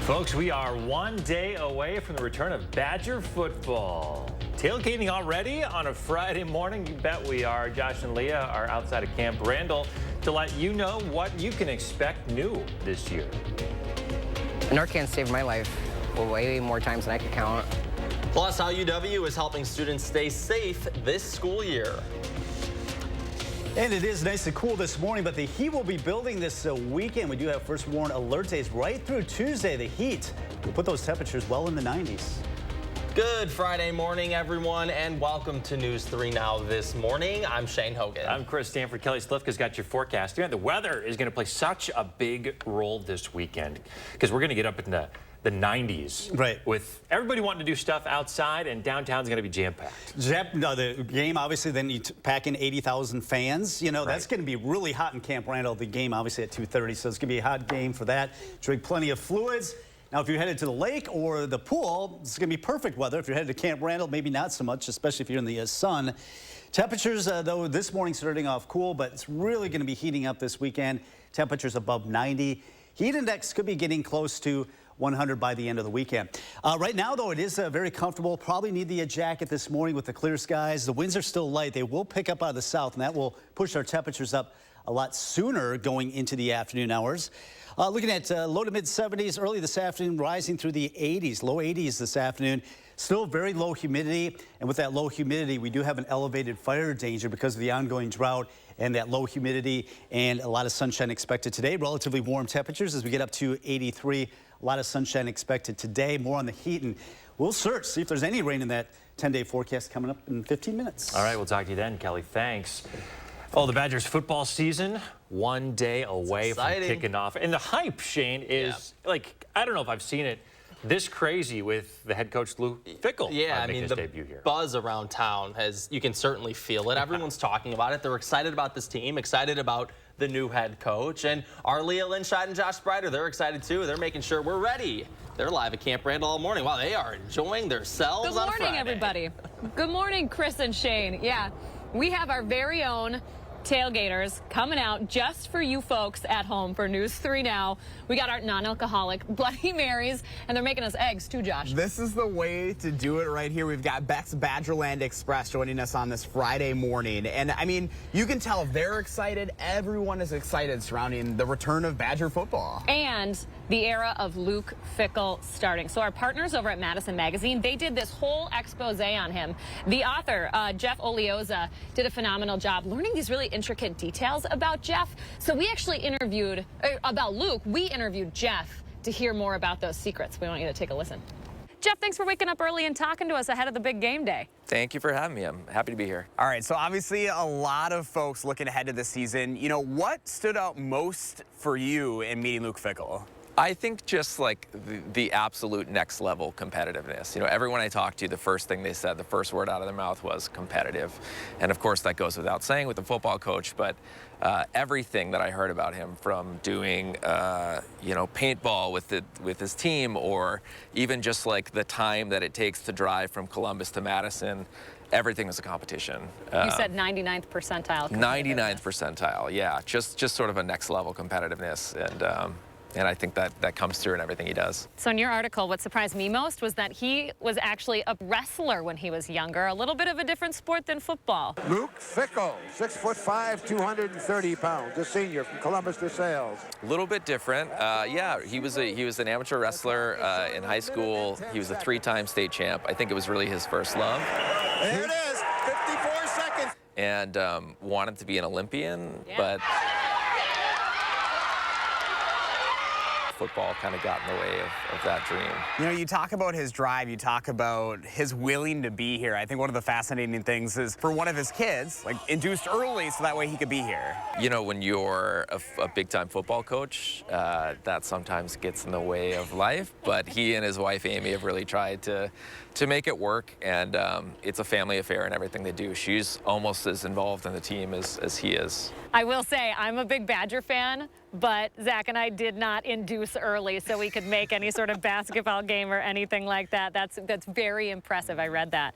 Folks, we are one day away from the return of Badger football. Tailgating already on a Friday morning? You bet we are. Josh and Leah are outside of Camp Randall to let you know what you can expect new this year. Narcan saved my life way more times than I could count. Plus, how UW is helping students stay safe this school year. And it is nice and cool this morning, but the heat will be building this weekend. We do have first warn alert days right through Tuesday. The heat will put those temperatures well in the 90s. Good Friday morning, everyone, and welcome to News 3 Now this morning. I'm Shane Hogan. I'm Chris Stanford. Kelly Slifka's got your forecast. Yeah, the weather is going to play such a big role this weekend because we're going to get up in the 90s. Right. With everybody wanting to do stuff outside, and downtown's going to be jam-packed. The game, obviously, then you pack in 80,000 fans. You know, Right. That's going to be really hot in Camp Randall. The game, obviously, at 2:30, so it's going to be a hot game for that. Drink plenty of fluids. Now, if you're headed to the lake or the pool, it's going to be perfect weather. If you're headed to Camp Randall, maybe not so much, especially if you're in the sun. Temperatures, though, this morning starting off cool, but it's really going to be heating up this weekend. Temperatures above 90. Heat index could be getting close to 100 by the end of the weekend. Right now, though, it is very comfortable. Probably need the jacket this morning with the clear skies. The winds are still light. They will pick up out of the south, and that will push our temperatures up a lot sooner going into the afternoon hours. Looking at low to mid 70s early this afternoon, rising through the 80s, low 80s this afternoon. Still very low humidity, and with that low humidity, we do have an elevated fire danger because of the ongoing drought and that low humidity, and a lot of sunshine expected today. Relatively warm temperatures as we get up to 83. A lot of sunshine expected today. More on the heat, and we'll search, see if there's any rain in that 10-day forecast coming up in 15 minutes. All right, we'll talk to you then, Kelly. Thanks. Oh, the Badgers football season, one day away from kicking off. And the hype, Shane, is like, I don't know if I've seen it this crazy with the head coach, Luke Fickell. Yeah, I mean, his the debut here. buzz around town you can certainly feel it. Everyone's talking about it. They're excited about this team, excited about the new head coach. And our Leah Linscheid and Josh Sprider, they're excited too. They're making sure we're ready. They're live at Camp Randall all morning. Wow, they are enjoying themselves. Good morning, everybody. Good morning, Chris and Shane. Yeah, we have our very own tailgaters coming out just for you folks at home for News 3 Now. We got our non-alcoholic Bloody Marys, and they're making us eggs too, Josh. This is the way to do it right here. We've got Beck's Badgerland Express joining us on this Friday morning. And, I mean, you can tell they're excited. Everyone is excited surrounding the return of Badger football. And the era of Luke Fickell starting. So our partners over at Madison Magazine, they did this whole expose on him. The author, Jeff Olioza, did a phenomenal job learning these really intricate details about Jeff. So we actually interviewed, about Luke, we interviewed Jeff to hear more about those secrets. We want you to take a listen. Jeff, thanks for waking up early and talking to us ahead of the big game day. Thank you for having me. I'm happy to be here. All right, so obviously a lot of folks looking ahead to the season. You know, what stood out most for you in meeting Luke Fickell? I think just like the absolute next level competitiveness. You know, everyone I talked to, the first thing they said, the first word out of their mouth was competitive. And of course that goes without saying with the football coach, but everything that I heard about him, from doing, you know, paintball with his team, or even just like the time that it takes to drive from Columbus to Madison, everything was a competition. You said 99th percentile. 99th percentile, yeah. Just sort of a next level competitiveness. And I think that comes through in everything he does. So in your article, what surprised me most was that he was actually a wrestler when he was younger, a little bit of a different sport than football. Luke Fickell, 6'5", 230 pounds, a senior from Columbus to Sales. A little bit different. Yeah, he was an amateur wrestler in high school. He was a 3-time state champ. I think it was really his first love. There it is, 54 seconds. And wanted to be an Olympian, but football kind of got in the way of that dream. You know, you talk about his drive, you talk about his willing to be here. I think one of the fascinating things is for one of his kids, like, induced early so that way he could be here. You know, when you're a big-time football coach, that sometimes gets in the way of life, but he and his wife, Amy, have really tried to make it work, and it's a family affair in everything they do. She's almost as involved in the team as he is. I will say, I'm a big Badger fan, but Zach and I did not induce early so we could make any sort of basketball game or anything like that. That's very impressive. I read that.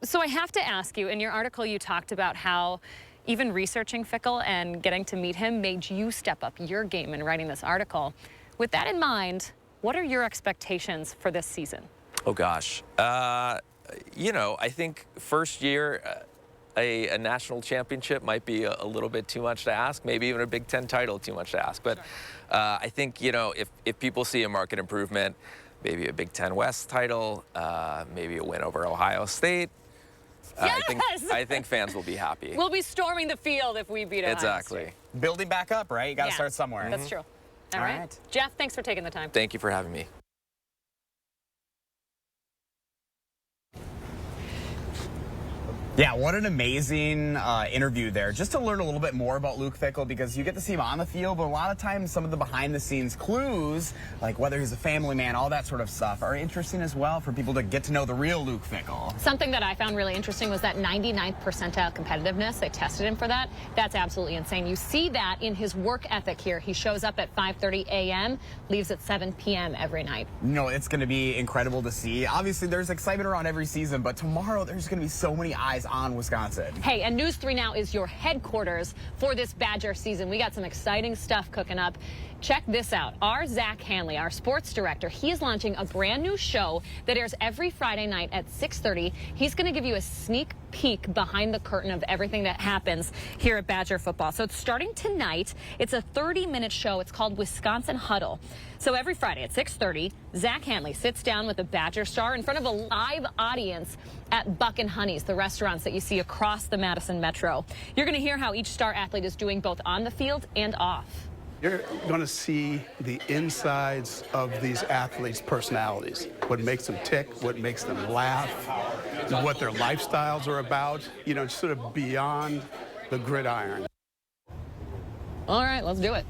So I have to ask you, in your article you talked about how even researching Fickell and getting to meet him made you step up your game in writing this article. With that in mind, What are your expectations for this season? Oh, gosh. You know, I think first year, a national championship might be a little bit too much to ask, maybe even a Big Ten title too much to ask. But I think, you know, if people see a market improvement, maybe a Big Ten West title, maybe a win over Ohio State, Yes! I think fans will be happy. We'll be storming the field if we beat Ohio Exactly. State. Building back up, right? You got to Yeah, start somewhere. That's true. All right. Jeff, thanks for taking the time. Thank you for having me. Yeah, what an amazing interview there. Just to learn a little bit more about Luke Fickell, because you get to see him on the field, but a lot of times some of the behind-the-scenes clues, like whether he's a family man, all that sort of stuff, are interesting as well for people to get to know the real Luke Fickell. Something that I found really interesting was that 99th percentile competitiveness. They tested him for that. That's absolutely insane. You see that in his work ethic here. He shows up at 5:30 a.m., leaves at 7 p.m. every night. You know, it's going to be incredible to see. Obviously, there's excitement around every season, but tomorrow there's going to be so many eyes on Wisconsin. Hey, and News 3 Now is your headquarters for this Badger season. We got some exciting stuff cooking up. Check this out. Our Zach Hanley, our sports director, he is launching a brand new show that airs every Friday night at 6:30. He's going to give you a sneak peek behind the curtain of everything that happens here at Badger football. So it's starting tonight. It's a 30-minute show. It's called Wisconsin Huddle. So every Friday at 6:30, Zach Hanley sits down with a Badger star in front of a live audience at Buck and Honey's, the restaurants that you see across the Madison Metro. You're going to hear how each star athlete is doing both on the field and off. You're going to see the insides of these athletes' personalities, what makes them tick, what makes them laugh, what their lifestyles are about, you know, sort of beyond the gridiron. All right, let's do it.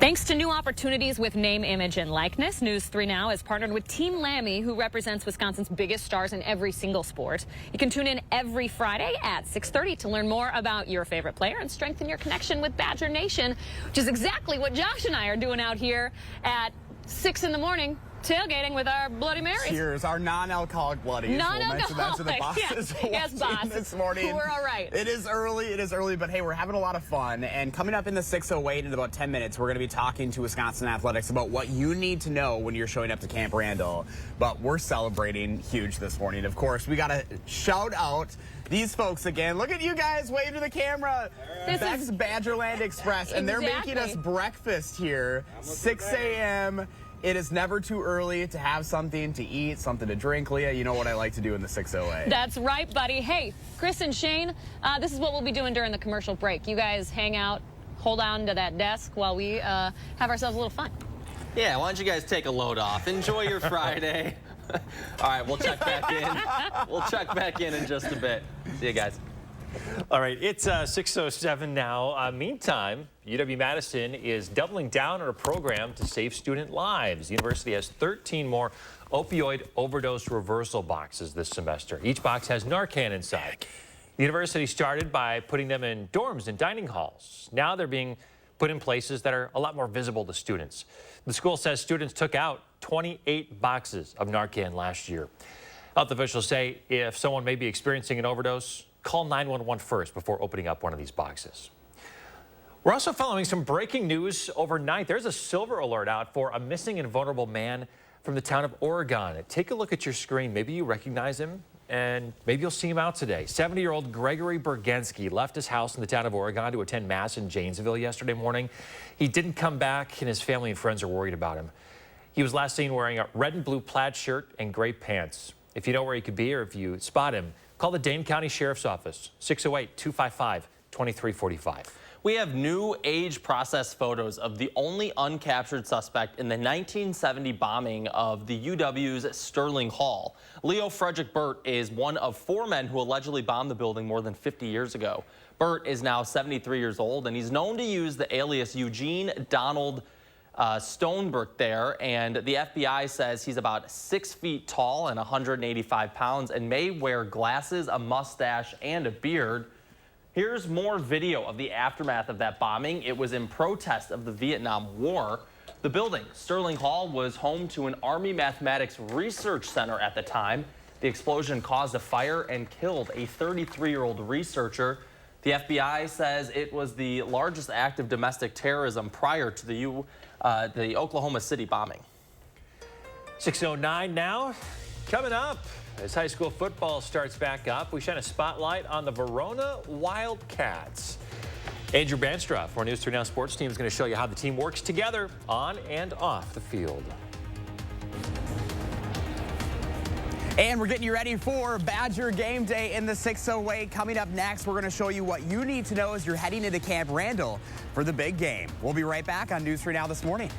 Thanks to new opportunities with name, image, and likeness, News 3 Now has partnered with Team Lammy, who represents Wisconsin's biggest stars in every single sport. You can tune in every Friday at 6:30 to learn more about your favorite player and strengthen your connection with Badger Nation, which is exactly what Josh and I are doing out here at 6 in the morning. Tailgating with our Bloody Marys. Cheers, our non-alcoholic bloodies. Non-alcoholic, We'll mention that to the bosses. Yes, boss. This morning. We're all right. It is early, but hey, we're having a lot of fun. And coming up in the 6:08 in about 10 minutes, we're going to be talking to Wisconsin Athletics about what you need to know when you're showing up to Camp Randall. But we're celebrating huge this morning. Of course, we got to shout out these folks again. Look at you guys, wave to the camera. That's Badgerland Express, and they're making us breakfast here, 6 a.m. It is never too early to have something to eat, something to drink. Leah, you know what I like to do in the 6:08. That's right, buddy. Hey, Chris and Shane, this is what we'll be doing during the commercial break. You guys hang out, hold on to that desk while we have ourselves a little fun. Yeah, why don't you guys take a load off? Enjoy your Friday. All right, we'll check back in. We'll check back in just a bit. See you guys. All right, it's 6:07 now. Meantime, UW-Madison is doubling down on a program to save student lives. The university has 13 more opioid overdose reversal boxes this semester. Each box has Narcan inside. The university started by putting them in dorms and dining halls. Now they're being put in places that are a lot more visible to students. The school says students took out 28 boxes of Narcan last year. Health officials say if someone may be experiencing an overdose, call 911 first before opening up one of these boxes. We're also following some breaking news overnight. There's a silver alert out for a missing and vulnerable man from the town of Oregon. Take a look at your screen. Maybe you recognize him, and maybe you'll see him out today. 70-year-old Gregory Bergenski left his house in the town of Oregon to attend Mass in Janesville yesterday morning. He didn't come back, and his family and friends are worried about him. He was last seen wearing a red and blue plaid shirt and gray pants. If you know where he could be or if you spot him, call the Dane County Sheriff's Office, 608-255-2345. We have new age process photos of the only uncaptured suspect in the 1970 bombing of the UW's Sterling Hall. Leo Frederick Burt is one of 4 men who allegedly bombed the building more than 50 years ago. Burt is now 73 years old, and he's known to use the alias Eugene Donald Stoneberg there, and the FBI says he's about 6 feet tall and 185 pounds and may wear glasses, a mustache, and a beard. Here's more video of the aftermath of that bombing. It was in protest of the Vietnam War. The building, Sterling Hall, was home to an Army Mathematics Research Center at the time. The explosion caused a fire and killed a 33-year-old researcher. The FBI says it was the largest act of domestic terrorism prior to the Oklahoma City bombing. 6:09 now. Coming up, as high school football starts back up, we shine a spotlight on the Verona Wildcats. Andrew Banstra for News 3 Now Sports Team is going to show you how the team works together on and off the field. And we're getting you ready for Badger Game Day in the 608. Coming up next, we're going to show you what you need to know as you're heading into Camp Randall for the big game. We'll be right back on News 3 Now this morning.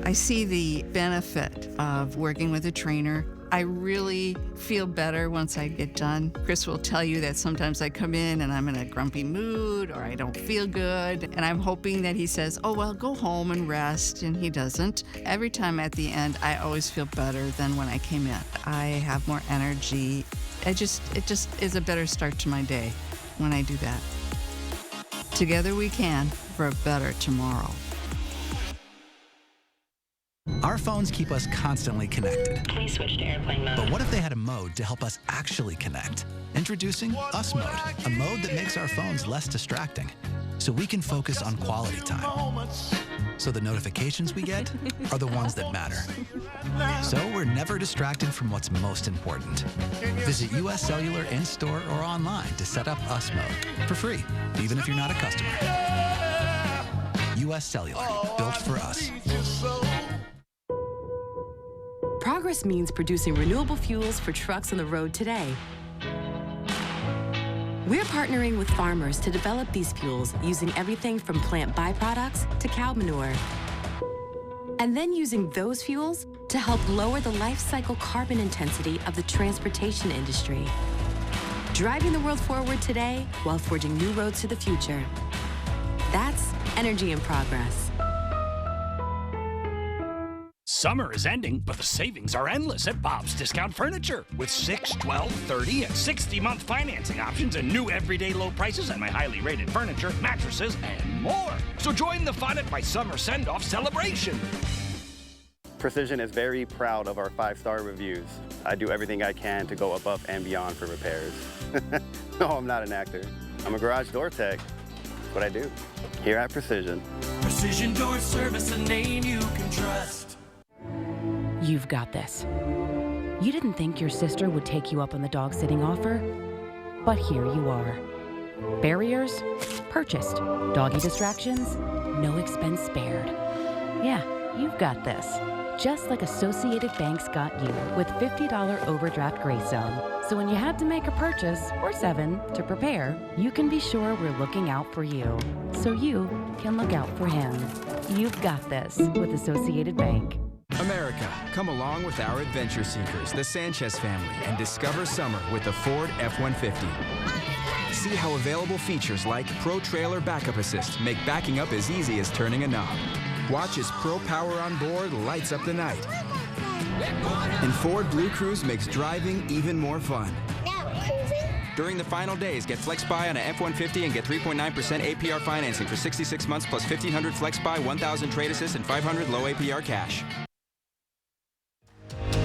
I see the benefit of working with a trainer. I really feel better once I get done. Chris will tell you that sometimes I come in and I'm in a grumpy mood or I don't feel good. And I'm hoping that he says, oh, well, go home and rest. And he doesn't. Every time at the end, I always feel better than when I came in. I have more energy. It just is a better start to my day when I do that. Together we can for a better tomorrow. Our phones keep us constantly connected. Please switch to airplane mode. But what if they had a mode to help us actually connect? Introducing Us Mode, a mode that makes our phones less distracting, so we can focus on quality time. So the notifications we get are the ones that matter. So we're never distracted from what's most important. Visit US Cellular in-store or online to set up Us Mode for free, even if you're not a customer. US Cellular, built for us. Progress means producing renewable fuels for trucks on the road today. We're partnering with farmers to develop these fuels using everything from plant byproducts to cow manure. And then using those fuels to help lower the life cycle carbon intensity of the transportation industry. Driving the world forward today while forging new roads to the future. That's energy in progress. Summer is ending, but the savings are endless at Bob's Discount Furniture. With 6, 12, 30, and 60-month financing options and new everyday low prices on my highly rated furniture, mattresses, and more. So join the fun at my summer send-off celebration. Precision is very proud of our 5-star reviews. I do everything I can to go above and beyond for repairs. No, I'm not an actor. I'm a garage door tech. That's what I do here at Precision. Precision Door Service, a name you can trust. You've got this. You didn't think your sister would take you up on the dog sitting offer, but here you are. Barriers purchased. Doggy distractions, no expense spared. Yeah, you've got this. Just like Associated Bank's got you with $50 overdraft grace zone. So when you have to make a purchase, or 7, to prepare, you can be sure we're looking out for you, so you can look out for him. You've got this with Associated Bank. America, come along with our adventure seekers, the Sanchez family, and discover summer with the Ford F-150. See how available features like Pro Trailer Backup Assist make backing up as easy as turning a knob. Watch as Pro Power on board lights up the night. And Ford Blue Cruise makes driving even more fun. During the final days, get FlexBuy on an F-150 and get 3.9% APR financing for 66 months plus 1,500 FlexBuy, 1,000 Trade Assist, and 500 low APR cash.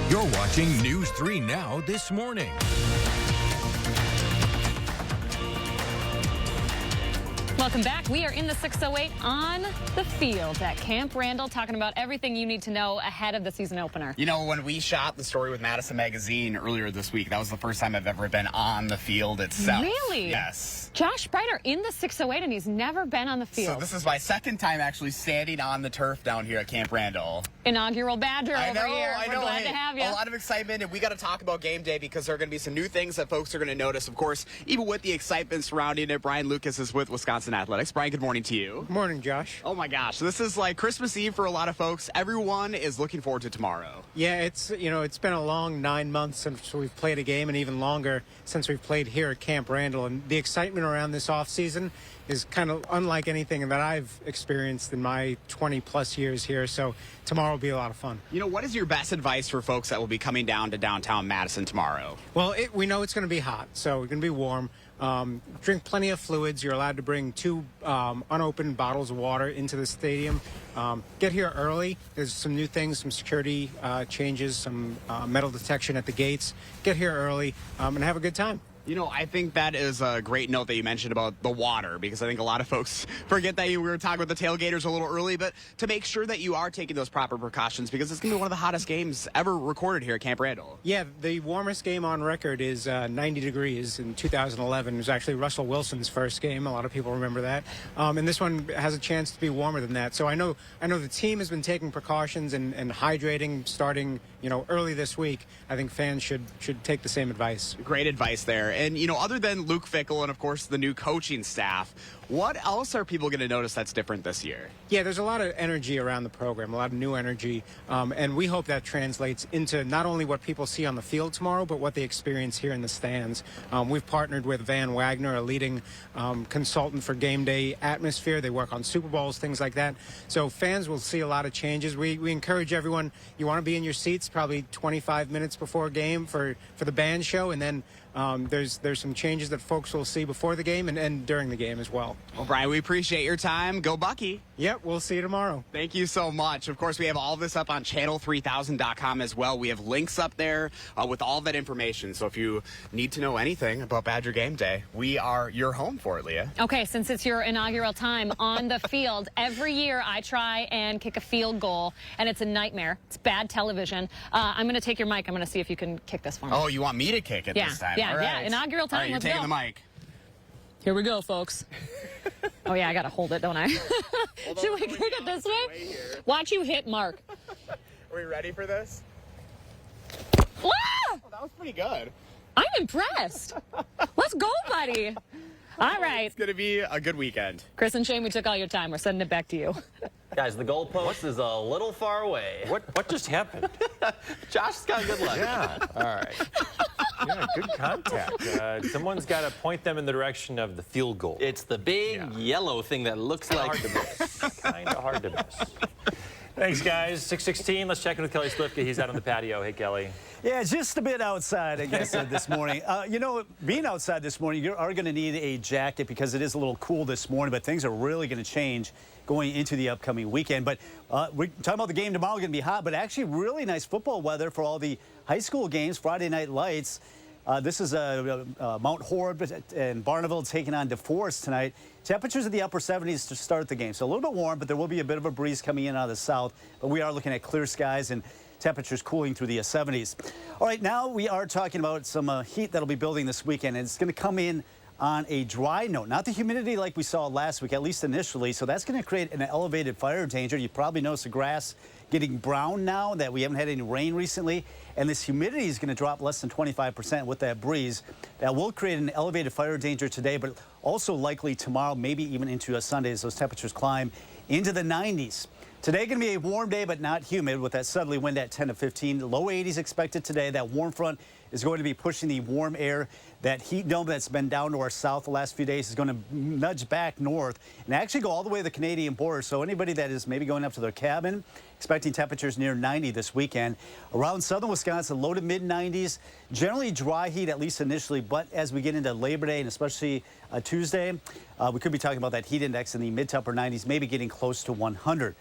You're watching News 3 Now this morning. Welcome back. We are in the 608 on the field at Camp Randall, talking about everything you need to know ahead of the season opener. You know, when we shot the story with Madison Magazine earlier this week, that was the first time I've ever been on the field itself. Really? Yes. Josh Spreiter in the 608, and he's never been on the field. So this is my second time actually standing on the turf down here at Camp Randall. Inaugural Badger over here. I know. We're glad to have you. A lot of excitement, and we got to talk about game day because there are going to be some new things that folks are going to notice. Of course, even with the excitement surrounding it, Brian Lucas is with Wisconsin Athletics. Brian, good morning to you. Good morning, Josh. Oh my gosh, this is like Christmas Eve for a lot of folks. Everyone is looking forward to tomorrow. Yeah, it's been a long 9 months since we've played a game, and even longer since we've played here at Camp Randall. And the excitement around this offseason is kind of unlike anything that I've experienced in my 20-plus years here. So tomorrow will be a lot of fun. You know, what is your best advice for folks that will be coming down to downtown Madison tomorrow? Well, we know it's going to be hot, so it's going to be warm. Drink plenty of fluids. You're allowed to bring 2 unopened bottles of water into the stadium. Get here early. There's some new things, some security changes, some metal detection at the gates. Get here early and have a good time. You know, I think that is a great note that you mentioned about the water, because I think a lot of folks forget that we were talking about the tailgaters a little early, but to make sure that you are taking those proper precautions, because it's going to be one of the hottest games ever recorded here at Camp Randall. Yeah, the warmest game on record is 90 degrees in 2011. It was actually Russell Wilson's first game. A lot of people remember that. And this one has a chance to be warmer than that. So I know the team has been taking precautions and hydrating starting, early this week. I think fans should take the same advice. Great advice there. And, other than Luke Fickell and, of course, the new coaching staff, what else are people going to notice that's different this year? Yeah, there's a lot of energy around the program, a lot of new energy, and we hope that translates into not only what people see on the field tomorrow, but what they experience here in the stands. We've partnered with Van Wagner, a leading consultant for game day atmosphere. They work on Super Bowls, things like that. So fans will see a lot of changes. We encourage everyone, you want to be in your seats probably 25 minutes before a game for the band show, and then there's some changes that folks will see before the game and during the game as well. Well, Brian, we appreciate your time. Go Bucky. Yep, we'll see you tomorrow. Thank you so much. Of course, we have all this up on channel3000.com as well. We have links up there with all that information. So if you need to know anything about Badger Game Day, we are your home for it, Leah. Okay, since it's your inaugural time on the field, every year I try and kick a field goal, and it's a nightmare. It's bad television. I'm going to take your mic. I'm going to see if you can kick this for me. Oh, you want me to kick it this time? Yeah, all right. yeah. Inaugural time. All right, you're taking the mic. Here we go, folks. Oh, yeah, I got to hold it, don't I? Should we kick it this way? Watch you hit Mark. Are we ready for this? Ah! Oh, that was pretty good. I'm impressed. Let's go, buddy. All right. It's going to be a good weekend. Chris and Shane, we took all your time. We're sending it back to you. Guys, the goalpost is a little far away. What just happened? Josh's got good luck. Yeah. All right. Yeah, good contact. Someone's got to point them in the direction of the field goal. It's the big yellow thing that looks like hard to miss. Kind of hard to miss. Thanks, guys. 6:16. Let's check in with Kelly Slifka. He's out on the patio. Hey, Kelly. Yeah, just a bit outside, I guess, this morning. Being outside this morning, you are going to need a jacket because it is a little cool this morning, but things are really going to change going into the upcoming weekend. But we're talking about the game tomorrow, going to be hot, but actually really nice football weather for all the high school games, Friday Night Lights. This is Mount Horeb and Barneville taking on DeForest tonight. Temperatures in the upper 70s to start the game. So a little bit warm, but there will be a bit of a breeze coming in out of the south. But we are looking at clear skies and temperatures cooling through the 70s. All right, now we are talking about some heat that'll be building this weekend. And it's going to come in on a dry note, not the humidity like we saw last week, at least initially. So that's going to create an elevated fire danger. You probably noticed the grass getting brown now that we haven't had any rain recently. And this humidity is going to drop less than 25% with that breeze. That will create an elevated fire danger today, but also likely tomorrow, maybe even into a Sunday as those temperatures climb into the 90s. Today going to be a warm day, but not humid with that southerly wind at 10 to 15. Low 80s expected today. That warm front is going to be pushing the warm air. That heat dome that's been down to our south the last few days is going to nudge back north and actually go all the way to the Canadian border. So anybody that is maybe going up to their cabin, expecting temperatures near 90 this weekend. Around southern Wisconsin, low to mid 90s. Generally dry heat, at least initially, but as we get into Labor Day and especially Tuesday, we could be talking about that heat index in the mid to upper 90s, maybe getting close to 100.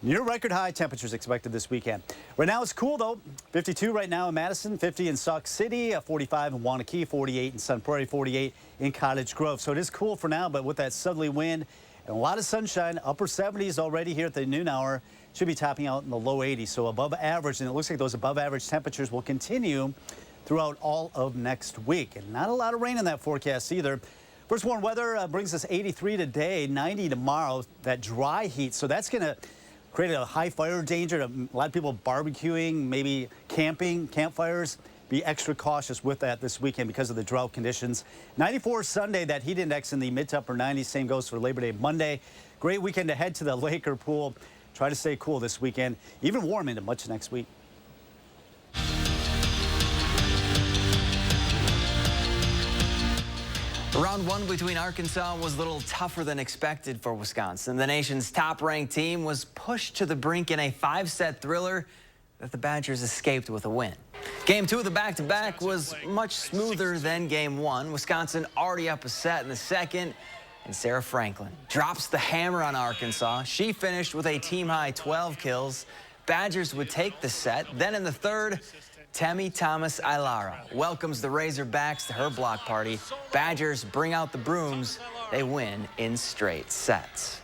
Near record high temperatures expected this weekend. Right now it's cool though. 52 right now in Madison, 50 in Sauk City, 45 in Waunakee, 48 in Sun Prairie, 48 in Cottage Grove. So it is cool for now, but with that southerly wind and a lot of sunshine, upper 70s already here at the noon hour, should be topping out in the low 80s. So above average, and it looks like those above average temperatures will continue throughout all of next week. And not a lot of rain in that forecast either. First warm weather brings us 83 today, 90 tomorrow, that dry heat. So that's going to create a high fire danger. A lot of people barbecuing, maybe camping, campfires. Be extra cautious with that this weekend because of the drought conditions. 94 Sunday, that heat index in the mid to upper 90s. Same goes for Labor Day Monday. Great weekend to head to the lake or pool. Try to stay cool this weekend. Even warm into much next week. Round one between Arkansas was a little tougher than expected for Wisconsin. The nation's top-ranked team was pushed to the brink in a 5-set thriller that the Badgers escaped with a win. Game 2 of the back-to-back was much smoother than Game 1. Wisconsin already up a set in the second, and Sarah Franklin drops the hammer on Arkansas. She finished with a team-high 12 kills. Badgers would take the set. Then in the third, Temi Thomas Ailara welcomes the Razorbacks to her block party. Badgers bring out the brooms. They win in straight sets.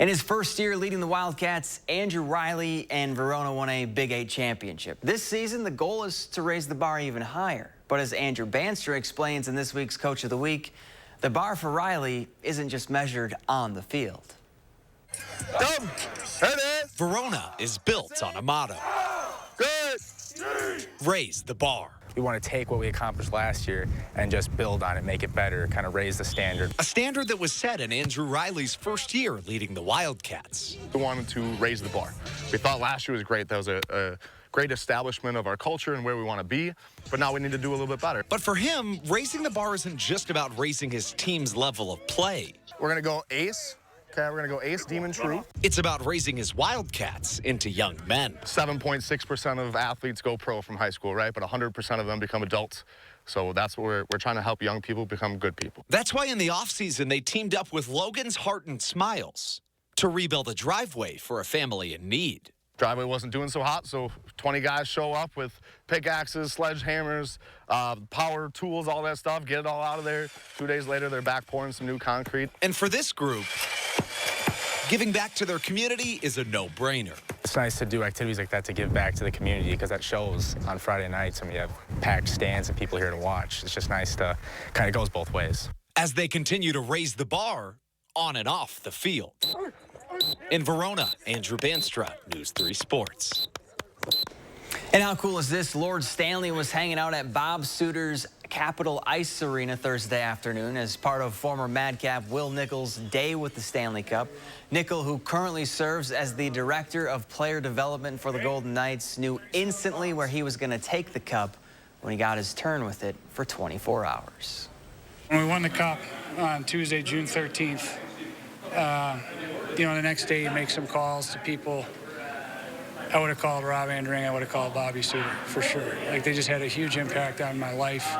In his first year leading the Wildcats, Andrew Riley and Verona won a Big 8 championship. This season, the goal is to raise the bar even higher. But as Andrew Banstra explains in this week's Coach of the Week, the bar for Riley isn't just measured on the field. Verona is built on a motto. Raise the bar. We want to take what we accomplished last year and just build on it, make it better, kind of raise the standard. A standard that was set in Andrew Riley's first year leading the Wildcats. We wanted to raise the bar. We thought last year was great. That was a great establishment of our culture and where we want to be, but now we need to do a little bit better. But for him, raising the bar isn't just about raising his team's level of play. We're going to go ace. Okay, we're going to go ace, demon, true. It's about raising his Wildcats into young men. 7.6% of athletes go pro from high school, right? But 100% of them become adults. So that's what we're trying to help young people become good people. That's why in the offseason, they teamed up with Logan's Heart and Smiles to rebuild a driveway for a family in need. Driveway wasn't doing so hot, so 20 guys show up with pickaxes, sledgehammers, power tools, all that stuff, get it all out of there. 2 days later, they're back pouring some new concrete. And for this group, giving back to their community is a no-brainer. It's nice to do activities like that to give back to the community because that shows on Friday nights when you have packed stands and people here to watch. It's just nice to kind of goes both ways. As they continue to raise the bar on and off the field. In Verona, Andrew Banstra, News 3 Sports. And how cool is this? Lord Stanley was hanging out at Bob Suter's Capitol Ice Arena Thursday afternoon as part of former Madcap Will Nichols' Day with the Stanley Cup. Nickel, who currently serves as the Director of Player Development for the Golden Knights, knew instantly where he was going to take the cup when he got his turn with it for 24 hours. When we won the cup on Tuesday, June 13th, you know, the next day you make some calls to people. I would have called Rob Andring, I would have called Bobby Suter, for sure. Like, they just had a huge impact on my life,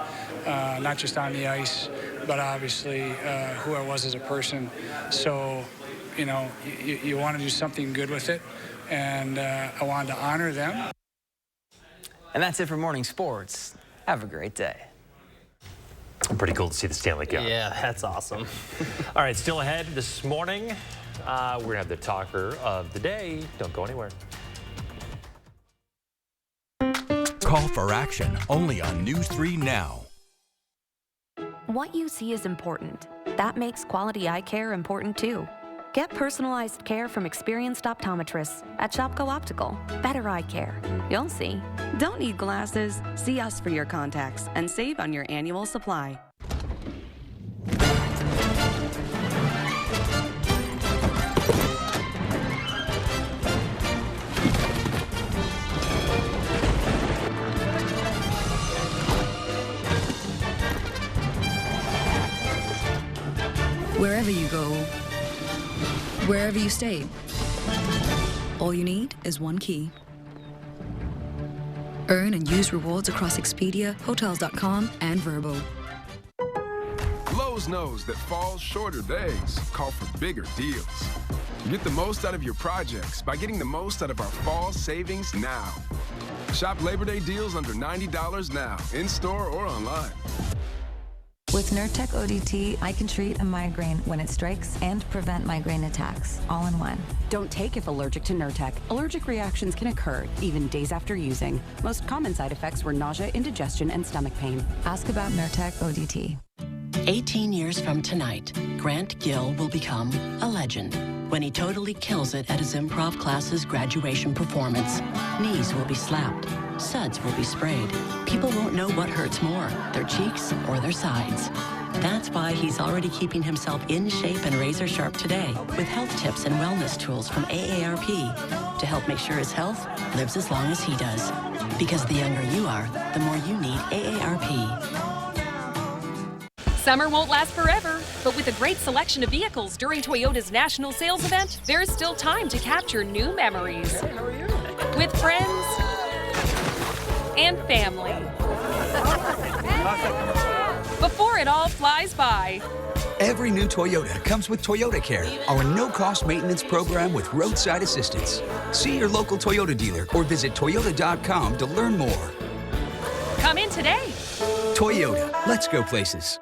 not just on the ice, but obviously who I was as a person. So, you know, you want to do something good with it, and I wanted to honor them. And that's it for Morning Sports. Have a great day. Pretty cool to see the Stanley Cup. Yeah, that's awesome. All right, still ahead this morning. We're going to have the talker of the day. Don't go anywhere. Call for action only on News 3 Now. What you see is important. That makes quality eye care important too. Get personalized care from experienced optometrists at Shopko Optical. Better eye care. You'll see. Don't need glasses? See us for your contacts and save on your annual supply. Wherever you go, wherever you stay, all you need is one key. Earn and use rewards across Expedia, Hotels.com, and Vrbo. Lowe's knows that fall's shorter days call for bigger deals. Get the most out of your projects by getting the most out of our fall savings now. Shop Labor Day deals under $90 now, in-store or online. With Nurtec ODT, I can treat a migraine when it strikes and prevent migraine attacks, all in one. Don't take if allergic to Nurtec. Allergic reactions can occur, even days after using. Most common side effects were nausea, indigestion, and stomach pain. Ask about Nurtec ODT. 18 years from tonight, Grant Gill will become a legend when he totally kills it at his improv class's graduation performance. Knees will be slapped. Suds will be sprayed. People won't know what hurts more, their cheeks or their sides. That's why he's already keeping himself in shape and razor sharp today with health tips and wellness tools from AARP to help make sure his health lives as long as he does. Because the younger you are, the more you need AARP. Summer won't last forever, but with a great selection of vehicles during Toyota's national sales event, there is still time to capture new memories. Hey, how are you? With friends and family. Before it all flies by. Every new Toyota comes with Toyota Care, our no-cost maintenance program with roadside assistance. See your local Toyota dealer or visit Toyota.com to learn more. Toyota, let's go places.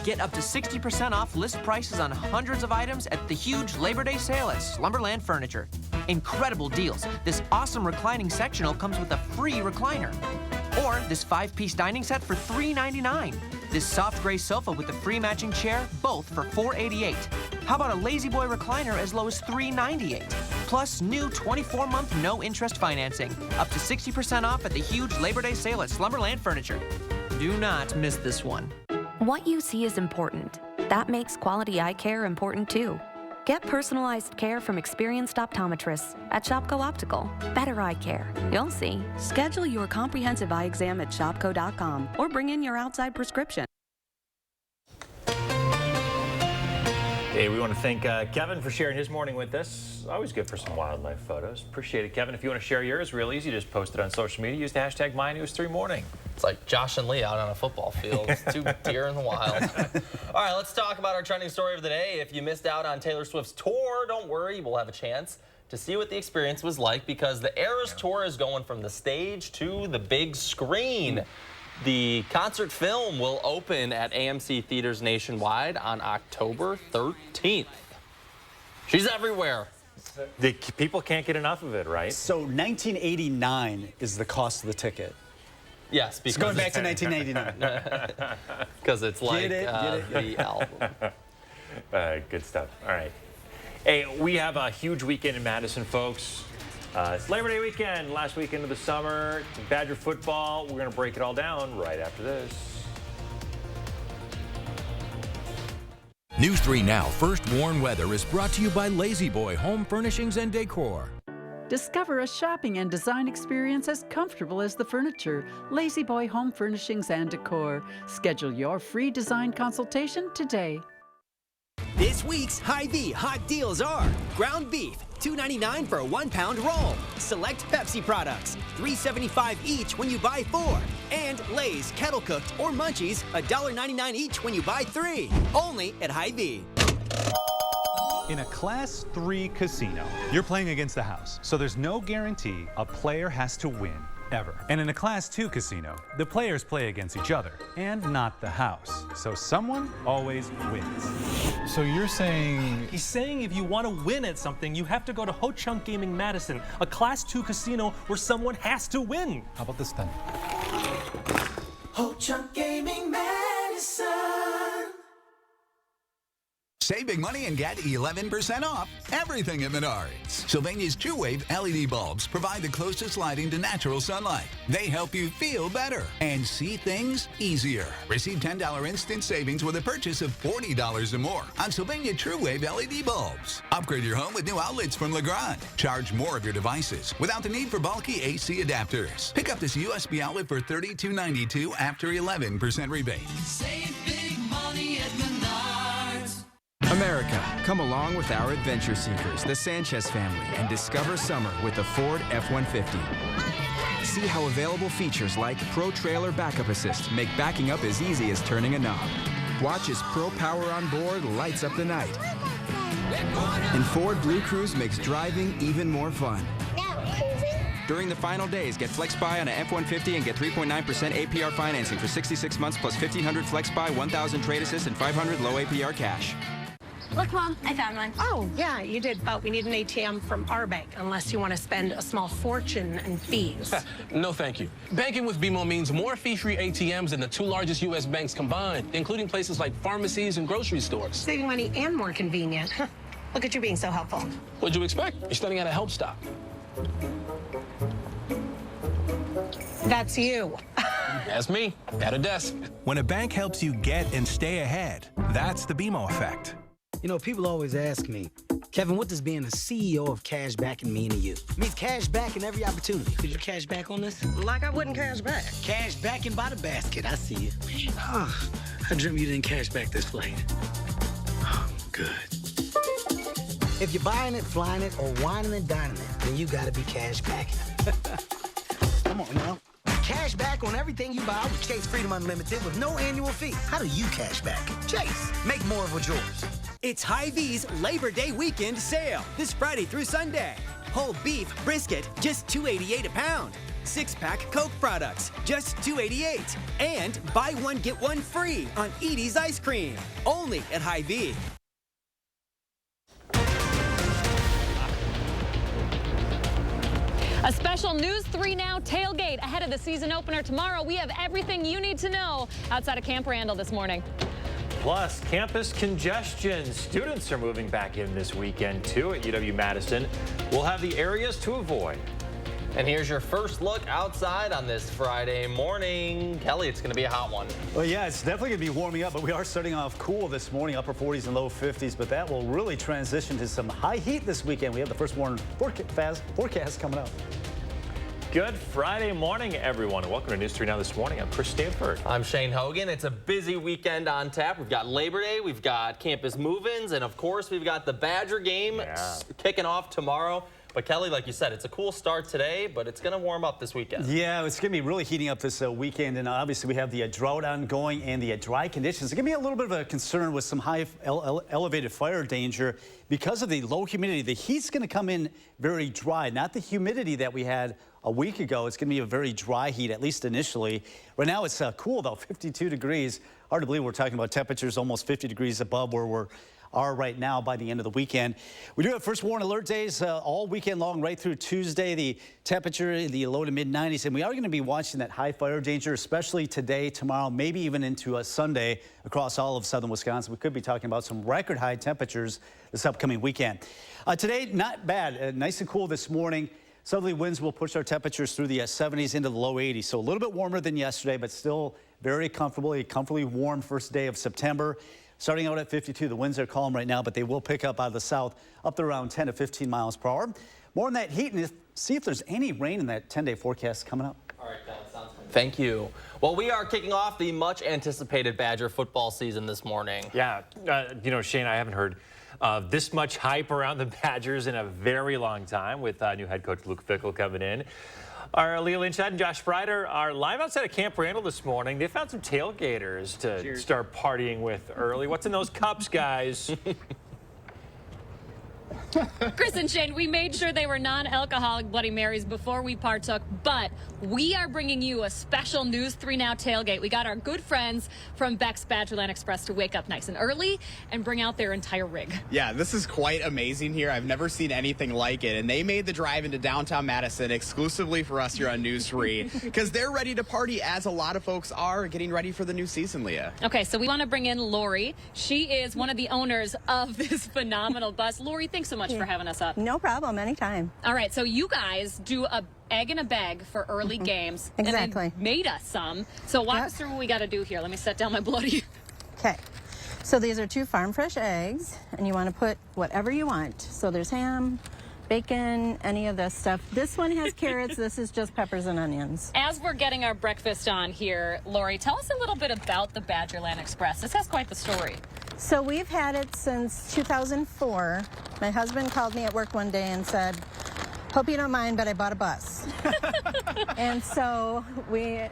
Get up to 60% off list prices on hundreds of items at the huge Labor Day sale at Slumberland Furniture. Incredible deals. This awesome reclining sectional comes with a free recliner. Or this 5-piece dining set for $3.99. This soft gray sofa with the free matching chair, both for $4.88. How about a Lazy Boy recliner as low as $3.98? Plus new 24-month no-interest financing. Up to 60% off at the huge Labor Day sale at Slumberland Furniture. Do not miss this one. What you see is important. That makes quality eye care important too. Get personalized care from experienced optometrists at Shopko Optical. Better eye care. You'll see. Schedule your comprehensive eye exam at shopko.com or bring in your outside prescription. Hey, we want to thank Kevin for sharing his morning with us. Always good for some wildlife photos. Appreciate it, Kevin. If you want to share yours, real easy. Just post it on social media. Use the hashtag MyNews3Morning. It's like Josh and Leah out on a football field. It's two deer in the wild. All right, let's talk about our trending story of the day. If you missed out on Taylor Swift's tour, don't worry. We'll have a chance to see what the experience was like because the Eras Tour is going from the stage to the big screen. The concert film will open at AMC Theaters nationwide on October 13th. She's everywhere. The people can't get enough of it, right? So $19.89 is the cost of the ticket. Yes, because it's going back to 1989. Because it's like the album. Good stuff. All right. Hey, we have a huge weekend in Madison, folks. It's Labor Day weekend, last weekend of the summer. Badger football. We're going to break it all down right after this. News 3 Now First Warn Weather is brought to you by Lazy Boy Home Furnishings and Decor. Discover a shopping and design experience as comfortable as the furniture. Lazy Boy Home Furnishings and Decor. Schedule your free design consultation today. This week's Hy-Vee hot deals are ground beef, $2.99 for a 1-pound roll. Select Pepsi products, $3.75 each when you buy 4. And Lay's Kettle Cooked or Munchies, $1.99 each when you buy 3. Only at Hy-Vee. In a Class 3 casino, you're playing against the house, so there's no guarantee a player has to win, ever. And in a Class 2 casino, the players play against each other, and not the house. So someone always wins. So you're saying... He's saying if you want to win at something, you have to go to Ho Chunk Gaming Madison, a Class 2 casino where someone has to win. How about this then? Ho Chunk Gaming Madison. Save big money and get 11% off everything at Menards. Sylvania's True Wave LED bulbs provide the closest lighting to natural sunlight. They help you feel better and see things easier. Receive $10 instant savings with a purchase of $40 or more on Sylvania True Wave LED bulbs. Upgrade your home with new outlets from Legrand. Charge more of your devices without the need for bulky AC adapters. Pick up this USB outlet for $32.92 after 11% rebate. Save big money at Menards. America, come along with our adventure seekers, the Sanchez family, and discover summer with the Ford F-150. See how available features like Pro Trailer Backup Assist make backing up as easy as turning a knob. Watch as Pro Power on board lights up the night. And Ford Blue Cruise makes driving even more fun. During the final days, get FlexBuy on an F-150 and get 3.9% APR financing for 66 months plus $1,500 FlexBuy, $1,000 Trade Assist, and $500 low APR cash. Look, Mom, I found one. Oh, yeah, you did, but we need an ATM from our bank, unless you want to spend a small fortune in fees. No, thank you. Banking with BMO means more fee-free ATMs than the 2 largest U.S. banks combined, including places like pharmacies and grocery stores. Saving money and more convenient. Look at you being so helpful. What'd you expect? You're studying at a help stop. That's you. That's me, at a desk. When a bank helps you get and stay ahead, that's the BMO effect. You know, people always ask me, Kevin, what does being the CEO of Cash Backing mean to you? It means cash back in every opportunity. Could you cash back on this? Like I wouldn't cash back. Cash backing by the basket. I see you. Oh, I dreamt you didn't cash back this flight. Oh, good. If you're buying it, flying it, or whining and dining it, then you gotta be cash backing. Come on now. Cash back on everything you buy with Chase Freedom Unlimited with no annual fee. How do you cash back? Chase, make more of what's yours. It's Hy-Vee's Labor Day weekend sale this Friday through Sunday. Whole beef brisket, just $2.88 a pound. 6-pack Coke products, just $2.88. And buy one, get one free on Edie's ice cream. Only at Hy-Vee. A special News 3 Now tailgate ahead of the season opener tomorrow. We have everything you need to know outside of Camp Randall this morning. Plus, campus congestion. Students are moving back in this weekend, too, at UW-Madison. We'll have the areas to avoid. And here's your first look outside on this Friday morning. Kelly, it's going to be a hot one. Well, yeah, it's definitely going to be warming up, but we are starting off cool this morning, upper 40s and low 50s, but that will really transition to some high heat this weekend. We have the first warm forecast coming up. Good Friday morning, everyone. Welcome to News 3 Now this morning. I'm Chris Stanford. I'm Shane Hogan. It's a busy weekend on tap. We've got Labor Day, we've got campus move-ins, and of course, we've got the Badger game kicking off tomorrow. But Kelly, like you said, it's a cool start today, but it's going to warm up this weekend. Yeah, it's going to be really heating up this weekend, and obviously we have the drought ongoing and the dry conditions. It's going to be a little bit of a concern with some high elevated fire danger because of the low humidity. The heat's going to come in very dry, not the humidity that we had a week ago. It's going to be a very dry heat, at least initially. Right now it's cool, though, 52 degrees. Hard to believe we're talking about temperatures almost 50 degrees above where we're are right now by the end of the weekend. We do have first warn alert days all weekend long, right through Tuesday. The temperature in the low to mid 90s, and we are going to be watching that high fire danger, especially today, tomorrow, maybe even into Sunday across all of southern Wisconsin. We could be talking about some record high temperatures this upcoming weekend. Today, not bad, nice and cool this morning. Southerly winds will push our temperatures through the 70s into the low 80s, so a little bit warmer than yesterday, but still very comfortably warm first day of September. Starting out at 52, the winds are calm right now, but they will pick up out of the south up to around 10 to 15 miles per hour. More on that heat, and see if there's any rain in that 10-day forecast coming up. All right, that sounds good. Thank you. Well, we are kicking off the much-anticipated Badger football season this morning. Yeah, you know, Shane, I haven't heard this much hype around the Badgers in a very long time with new head coach Luke Fickell coming in. Our Leah Lynch and Josh Sprider are live outside of Camp Randall this morning. They found some tailgaters to start partying with early. What's in those cups, guys? Chris and Shane, we made sure they were non-alcoholic Bloody Marys before we partook, but we are bringing you a special News 3 Now tailgate. We got our good friends from Beck's Badgerland Express to wake up nice and early and bring out their entire rig. Yeah, this is quite amazing here. I've never seen anything like it, and they made the drive into downtown Madison exclusively for us here on News 3 because they're ready to party, as a lot of folks are getting ready for the new season, Leah. Okay, so we want to bring in Lori. She is one of the owners of this phenomenal bus. Lori, thanks so much for having us up. No problem, anytime. All right, so you guys do a egg in a bag for early games. Exactly. And then made us some. So walk us through what we got to do here. Let me set down my bloody. Okay. So these are 2 farm fresh eggs, and you want to put whatever you want. So there's ham, bacon, any of this stuff. This one has carrots. This is just peppers and onions. As we're getting our breakfast on here, Lori, tell us a little bit about the Badgerland Express. This has quite the story. So we've had it since 2004. My husband called me at work one day and said, hope you don't mind, but I bought a bus. And so we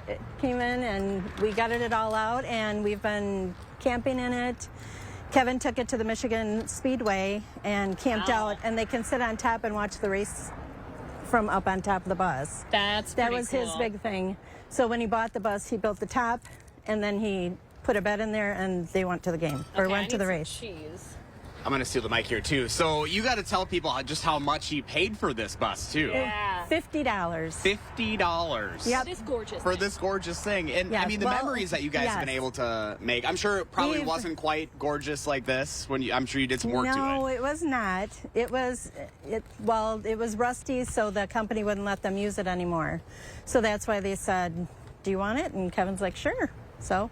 came in and we gutted it all out, and we've been camping in it. Kevin took it to the Michigan Speedway and camped out, and they can sit on top and watch the race from up on top of the bus. That was his big thing. So when he bought the bus, he built the top, and then he put a bed in there, and they went to the game, or went to the race. Cheese. I'm going to steal the mic here, too. So you got to tell people just how much he paid for this bus, too. Yeah. $50. $50. Yep. This gorgeous For thing. this gorgeous thing. And Yes, I mean, the memories that you guys have been able to make, I'm sure it probably wasn't quite gorgeous like this. I'm sure you did some work to it. No, it was not. It was rusty, so the company wouldn't let them use it anymore. So that's why they said, do you want it? And Kevin's like, sure. So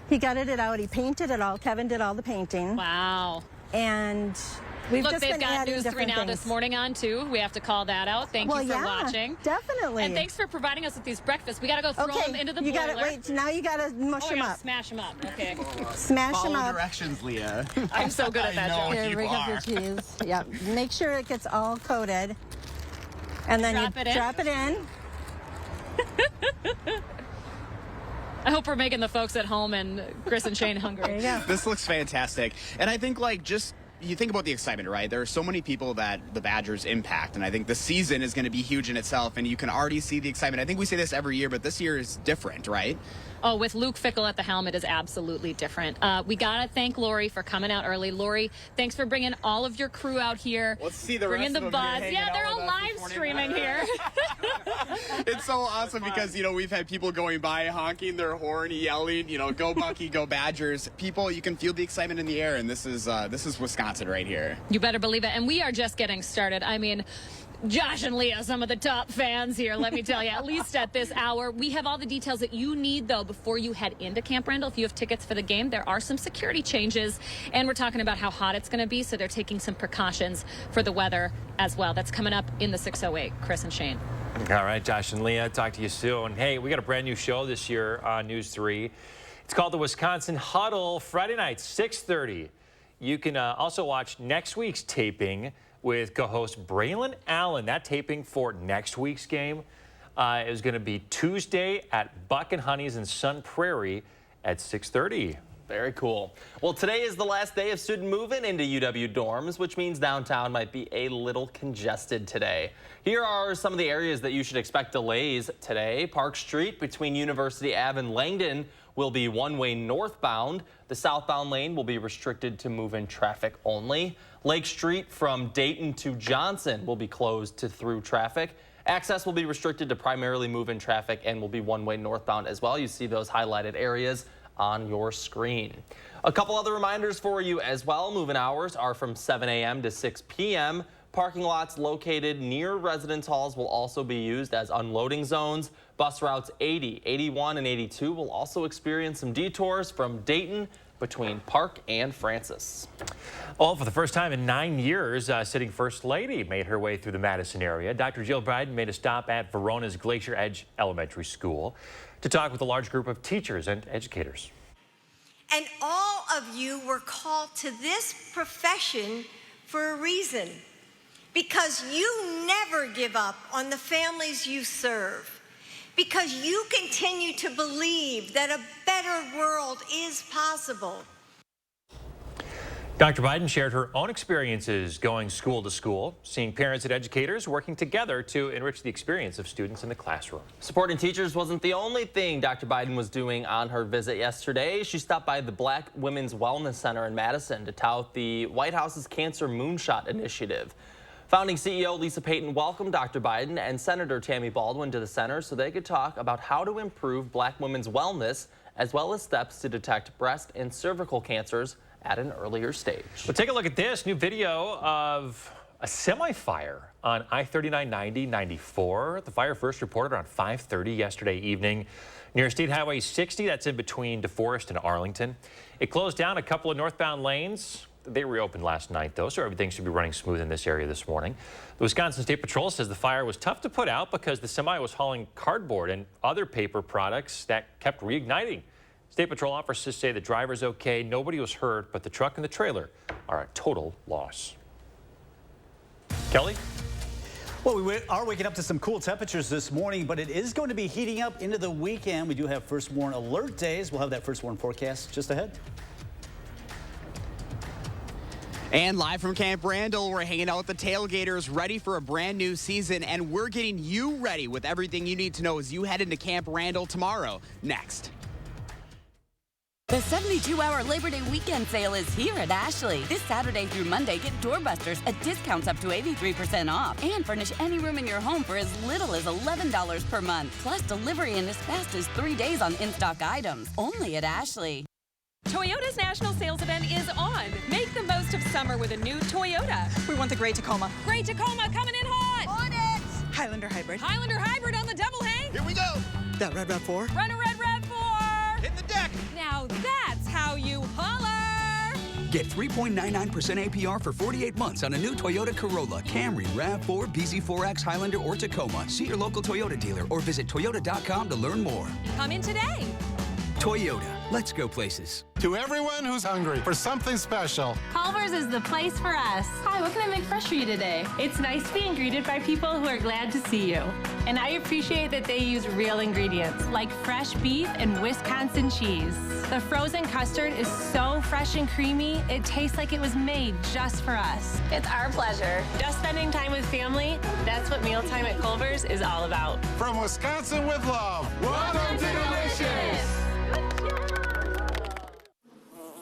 he gutted it out. He painted it all. Kevin did all the painting. Wow. And we've Look, just they've been got adding News 3 different Now things. this morning on, too. We have to call that out. Thank you for watching. Definitely. And thanks for providing us with these breakfasts. We got to go throw them into the boiler. You got to wait. Now you got to mush them up. Smash them up. Okay. Smash them Follow up. directions, Leah. I'm so good at that job. Here, we have the cheese. Yep. Make sure it gets all coated. And then Drop it in. drop it in. I hope we're making the folks at home and Chris and Shane hungry. This looks fantastic. And I think, like, just you think about the excitement, right? There are so many people that the Badgers impact, and I think the season is going to be huge in itself, and you can already see the excitement. I think we say this every year, but this year is different, right? Oh, with Luke Fickell at the helm, it is absolutely different. We got to thank Lori for coming out early. Lori, thanks for bringing all of your crew out here. Let's see the bringing rest the of them buzz. here Yeah, they're all hanging out live with us streaming here. It's so awesome because, you know, we've had people going by honking their horn, yelling, you know, go Bucky, go Badgers. People, you can feel the excitement in the air, and this is Wisconsin right here. You better believe it. And we are just getting started. I mean, Josh and Leah, some of the top fans here, let me tell you, at least at this hour. We have all the details that you need, though, before you head into Camp Randall. If you have tickets for the game, there are some security changes, and we're talking about how hot it's going to be, so they're taking some precautions for the weather as well. That's coming up in the 608. Chris and Shane. All right, Josh and Leah, talk to you soon. Hey, we got a brand new show this year on News 3. It's called the Wisconsin Huddle, Friday night, 6:30. You can also watch next week's taping with co-host Braylon Allen. That taping for next week's game is going to be Tuesday at Buck and Honey's in Sun Prairie at 6:30. Very cool. Well, today is the last day of student moving into UW dorms, which means downtown might be a little congested today. Here are some of the areas that you should expect delays today. Park Street between University Ave and Langdon will be one-way northbound. The southbound lane will be restricted to move-in traffic only. Lake Street from Dayton to Johnson will be closed to through traffic. Access will be restricted to primarily move-in traffic and will be one-way northbound as well. You see those highlighted areas on your screen. A couple other reminders for you as well. Move-in hours are from 7 a.m. to 6 p.m. Parking lots located near residence halls will also be used as unloading zones. Bus routes 80, 81, and 82 will also experience some detours from Dayton between Park and Francis. Well, for the first time in 9 years, sitting First Lady made her way through the Madison area. Dr. Jill Biden made a stop at Verona's Glacier Edge Elementary School to talk with a large group of teachers and educators. And all of you were called to this profession for a reason, because you never give up on the families you serve, because you continue to believe that a better world is possible. Dr. Biden shared her own experiences going school to school, seeing parents and educators working together to enrich the experience of students in the classroom. Supporting teachers wasn't the only thing Dr. Biden was doing on her visit yesterday. She stopped by the Black Women's Wellness Center in Madison to tout the White House's Cancer Moonshot Initiative. Founding CEO Lisa Payton welcomed Dr. Biden and Senator Tammy Baldwin to the center so they could talk about how to improve Black women's wellness, as well as steps to detect breast and cervical cancers at an earlier stage. Well, take a look at this new video of a semi-fire on I-39-90-94. The fire first reported around 5:30 yesterday evening near State Highway 60. That's in between DeForest and Arlington. It closed down a couple of northbound lanes. They reopened last night, though, so everything should be running smooth in this area this morning. The Wisconsin State Patrol says the fire was tough to put out because the semi was hauling cardboard and other paper products that kept reigniting. State Patrol officers say the driver's okay, nobody was hurt, but the truck and the trailer are a total loss. Kelly? Well, we are waking up to some cool temperatures this morning, but it is going to be heating up into the weekend. We do have first warn alert days. We'll have that first warn forecast just ahead. And live from Camp Randall, we're hanging out with the tailgaters ready for a brand new season, and we're getting you ready with everything you need to know as you head into Camp Randall tomorrow. Next. The 72-hour Labor Day weekend sale is here at Ashley. This Saturday through Monday, get doorbusters at discounts up to 83% off and furnish any room in your home for as little as $11 per month. Plus delivery in as fast as 3 days on in-stock items. Only at Ashley. Toyota's national sales event is on. Make the most of summer with a new Toyota. We want the gray Tacoma. Gray Tacoma coming in hot. On it! Highlander Hybrid. Highlander Hybrid on the double hang. Here we go. That Red RAV4. Run a Red RAV4. Hit the deck. Now that's how you holler. Get 3.99% APR for 48 months on a new Toyota Corolla, Camry, RAV4, BZ4X, Highlander, or Tacoma. See your local Toyota dealer or visit toyota.com to learn more. Come in today. Toyota, Let's go places. To everyone who's hungry for something special, Culver's is the place for us. Hi, what can I make fresh for you today? It's nice being greeted by people who are glad to see you. And I appreciate that they use real ingredients, like fresh beef and Wisconsin cheese. The frozen custard is so fresh and creamy, it tastes like it was made just for us. It's our pleasure. Just spending time with family, that's what mealtime at Culver's is all about. from Wisconsin with love, welcome to Delicious!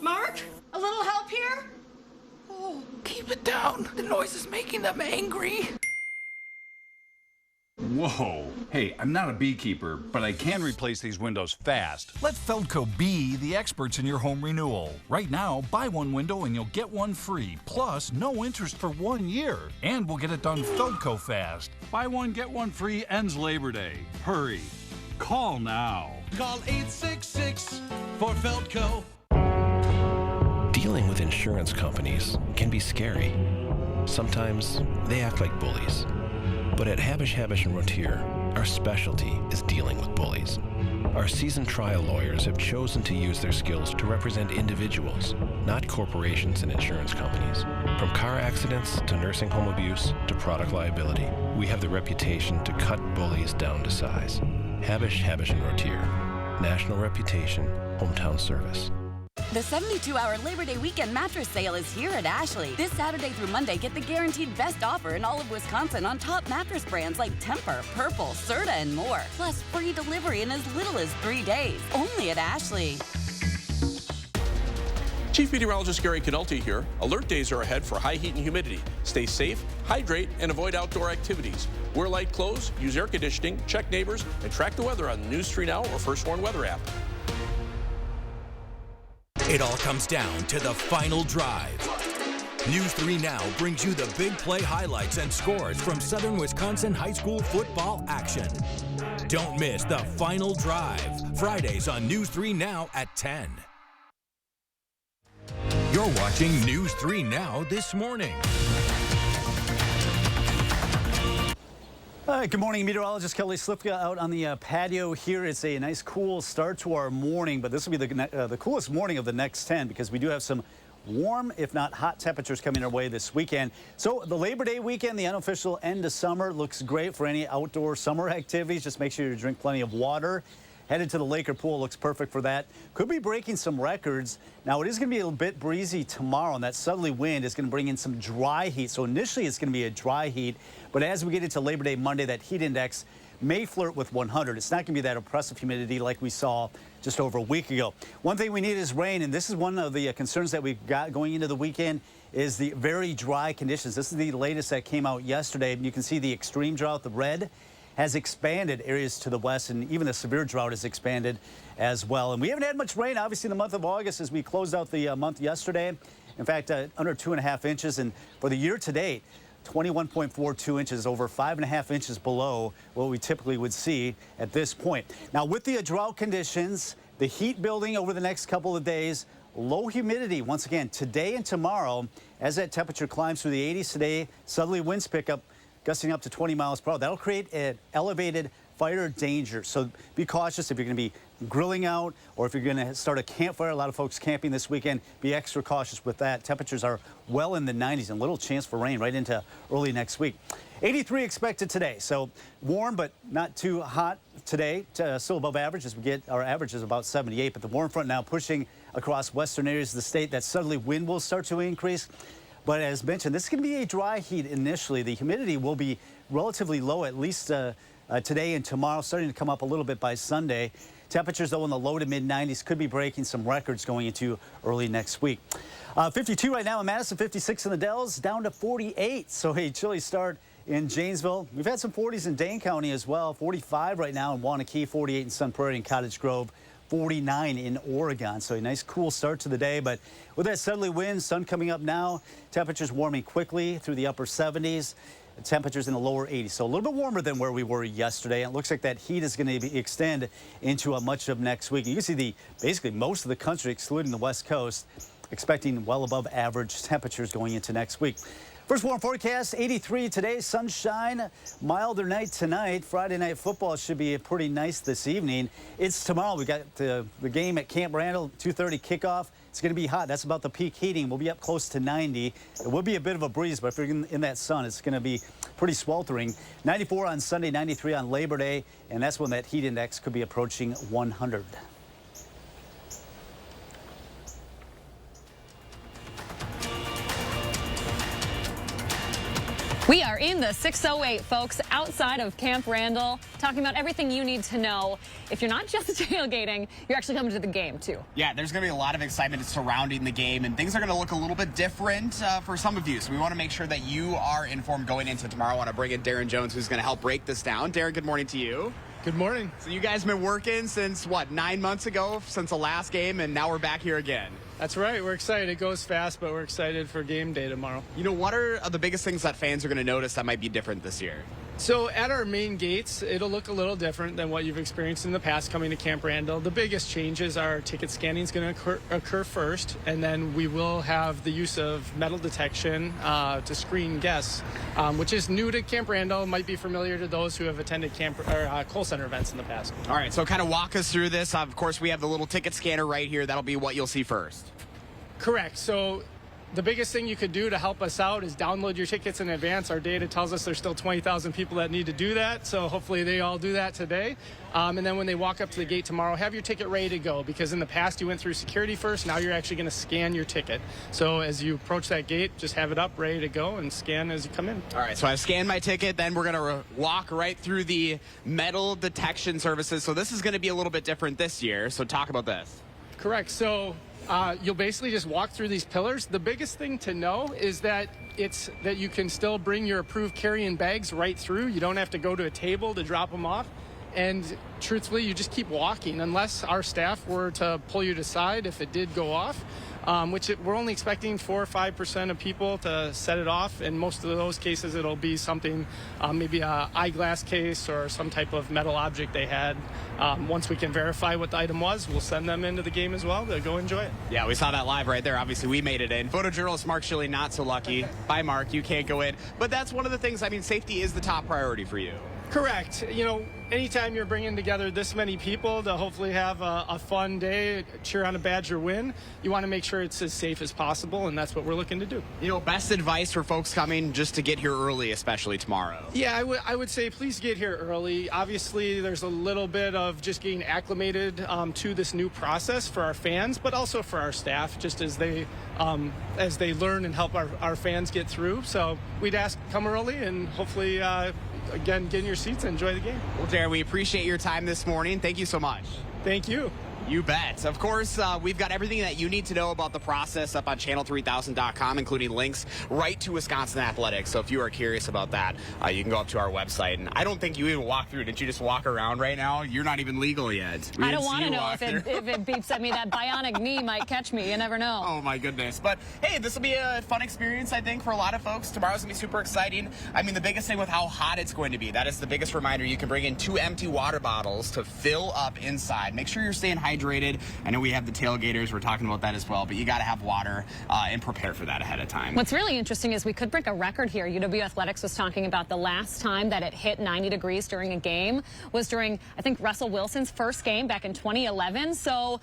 Mark, a little help here? Oh, keep it down. The noise is making them angry. Whoa. Hey, I'm not a beekeeper, but I can replace these windows fast. Let Feldco be the experts in your home renewal. Right now, buy one window and you'll get one free. Plus, no interest for 1 year. And we'll get it done Feldco fast. Buy one, get one free ends Labor Day. Hurry. Call now. Call 866 for Feldco. Dealing with insurance companies can be scary. Sometimes they act like bullies. But at Habish, Habish & Rotier, our specialty is dealing with bullies. Our seasoned trial lawyers have chosen to use their skills to represent individuals, not corporations and insurance companies. From car accidents to nursing home abuse to product liability, we have the reputation to cut bullies down to size. Habish, Habish & Rotier. National reputation, hometown service. The 72-hour Labor Day weekend mattress sale is here at Ashley. This Saturday through Monday, get the guaranteed best offer in all of Wisconsin on top mattress brands like Tempur, Purple, Serta, and more. Plus, free delivery in as little as 3 days. Only at Ashley. Chief Meteorologist Gary Canulti here. Alert days are ahead for high heat and humidity. Stay safe, hydrate, and avoid outdoor activities. Wear light clothes, use air conditioning, check neighbors, and track the weather on the News 3 Now or First Warn Weather app. It all comes down to the final drive. News 3 Now brings you the big play highlights and scores from Southern Wisconsin high school football action. Don't miss the final drive, Fridays on News 3 Now at 10. You're watching News 3 Now this morning. Good morning, meteorologist Kelly Slifka out on the patio here. It's a nice cool start to our morning, but this will be the coolest morning of the next 10 because we do have some warm, if not hot temperatures coming our way this weekend. So the Labor Day weekend, the unofficial end of summer, looks great for any outdoor summer activities. Just make sure you drink plenty of water. Headed to the lake or pool, looks perfect for that. Could be breaking some records. Now, it is going to be a little bit breezy tomorrow, and that southerly wind is going to bring in some dry heat. So initially, it's going to be a dry heat, but as we get into Labor Day Monday, that heat index may flirt with 100. It's not going to be that oppressive humidity like we saw just over a week ago. One thing we need is rain, and this is one of the concerns that we've got going into the weekend is the very dry conditions. This is the latest that came out yesterday. You can see the extreme drought, the red, has expanded areas to the west, and even the severe drought has expanded as well. And we haven't had much rain, obviously, in the month of August as we closed out the month yesterday. In fact, under 2.5 inches. And for the year to date, 21.42 inches, over 5.5 inches below what we typically would see at this point. Now, with the drought conditions, the heat building over the next couple of days, low humidity once again today and tomorrow as that temperature climbs through the 80s today, southerly winds pick up, gusting up to 20 miles per hour. That'll create an elevated fire danger. So be cautious if you're going to be grilling out or if you're going to start a campfire. A lot of folks camping this weekend. Be extra cautious with that. Temperatures are well in the 90s and little chance for rain right into early next week. 83 expected today. So warm, but not too hot today. Still above average as we get our average is about 78. But the warm front now pushing across western areas of the state. That southerly wind will start to increase. But as mentioned, this is going to be a dry heat initially. The humidity will be relatively low, at least today and tomorrow, starting to come up a little bit by Sunday. Temperatures, though, in the low to mid-90s could be breaking some records going into early next week. 52 right now in Madison, 56 in the Dells, down to 48. So a chilly start in Janesville. We've had some 40s in Dane County as well. 45 right now in Waunakee, 48 in Sun Prairie and Cottage Grove. 49 in Oregon. So a nice cool start to the day, but with that southerly wind, sun coming up now, temperatures warming quickly through the upper 70s, temperatures in the lower 80s. So a little bit warmer than where we were yesterday. And it looks like that heat is going to extend into much of next week. You can see basically most of the country, excluding the West Coast, expecting well above average temperatures going into next week. First warm forecast, 83 today, sunshine, milder night tonight. Friday night football should be pretty nice this evening. It's tomorrow. We got the game at Camp Randall, 2:30 kickoff. It's going to be hot. That's about the peak heating. We'll be up close to 90. It will be a bit of a breeze, but if you're in that sun, it's going to be pretty sweltering. 94 on Sunday, 93 on Labor Day, and that's when that heat index could be approaching 100. We are in the 608, folks, outside of Camp Randall, talking about everything you need to know. If you're not just tailgating, you're actually coming to the game, too. Yeah, there's going to be a lot of excitement surrounding the game, and things are going to look a little bit different for some of you. So we want to make sure that you are informed going into tomorrow. I want to bring in Darren Jones, who's going to help break this down. Darren, good morning to you. Good morning. So you guys have been working since, what, 9 months ago, since the last game, and now we're back here again. That's right. We're excited. It goes fast, but we're excited for game day tomorrow. You know, what are the biggest things that fans are going to notice that might be different this year? So at our main gates, it'll look a little different than what you've experienced in the past coming to Camp Randall. The biggest changes are ticket scanning is going to occur first, and then we will have the use of metal detection to screen guests, which is new to Camp Randall. Might be familiar to those who have attended Kohl Center events in the past. All right, so kind of walk us through this. Of course, we have the little ticket scanner right here. That'll be what you'll see first. Correct. So the biggest thing you could do to help us out is download your tickets in advance. Our data tells us there's still 20,000 people that need to do that, so hopefully they all do that today. And then when they walk up to the gate tomorrow, have your ticket ready to go, because in the past you went through security first. Now you're actually going to scan your ticket. So as you approach that gate, just have it up, ready to go, and scan as you come in. All right, so I've scanned my ticket. Then we're going to walk right through the metal detection services. So this is going to be a little bit different this year. So talk about this. Correct. So you'll basically just walk through these pillars. The biggest thing to know is that you can still bring your approved carry-in bags right through. You don't have to go to a table to drop them off. And truthfully, you just keep walking unless our staff were to pull you to the side if it did go off, we're only expecting 4 or 5% of people to set it off. In most of those cases, it'll be something, maybe an eyeglass case or some type of metal object they had. Once we can verify what the item was, we'll send them into the game as well to go enjoy it. Yeah, we saw that live right there. Obviously, we made it in. Photojournalist Mark Shilley, not so lucky. Bye, Mark. You can't go in. But that's one of the things, I mean, safety is the top priority for you. Correct. You know, anytime you're bringing together this many people to hopefully have a fun day, cheer on a Badger win, you want to make sure it's as safe as possible, and that's what we're looking to do. You know, best advice for folks coming just to get here early, especially tomorrow? Yeah, I would say please get here early. Obviously, there's a little bit of just getting acclimated to this new process for our fans, but also for our staff, just as they learn and help our fans get through. So we'd ask come early and hopefully again, get in your seats and enjoy the game. Well, Darren, we appreciate your time this morning. Thank you so much. Thank you. You bet. Of course, we've got everything that you need to know about the process up on channel3000.com, including links right to Wisconsin Athletics. So if you are curious about that, you can go up to our website. And I don't think you even walk through. Did you just walk around right now? You're not even legal yet. I don't want to know if it beeps at me. That bionic knee might catch me. You never know. Oh, my goodness. But, hey, this will be a fun experience, I think, for a lot of folks. Tomorrow's going to be super exciting. I mean, the biggest thing with how hot it's going to be, that is the biggest reminder. You can bring in 2 empty water bottles to fill up inside. Make sure you're staying hydrated. I know we have the tailgaters. We're talking about that as well, but you got to have water and prepare for that ahead of time. What's really interesting is we could break a record here. UW Athletics was talking about the last time that it hit 90 degrees during a game was during, I think, Russell Wilson's first game back in 2011. So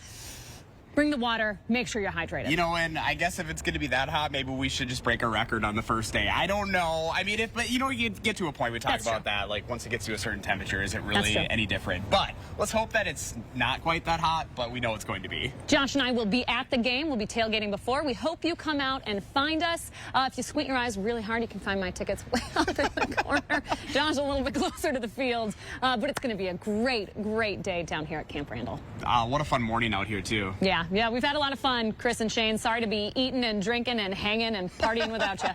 bring the water. Make sure you're hydrated. You know, and I guess if it's going to be that hot, maybe we should just break a record on the first day. I don't know. I mean, but you know, you get to a point, we talk about that, like once it gets to a certain temperature, is it really any different? But let's hope that it's not quite that hot, but we know it's going to be. Josh and I will be at the game. We'll be tailgating before. We hope you come out and find us. If you squint your eyes really hard, you can find my tickets way up in the corner. John's a little bit closer to the field, but it's going to be a great day down here at Camp Randall. What a fun morning out here, too. Yeah, we've had a lot of fun, Chris and Shane. Sorry to be eating and drinking and hanging and partying without you.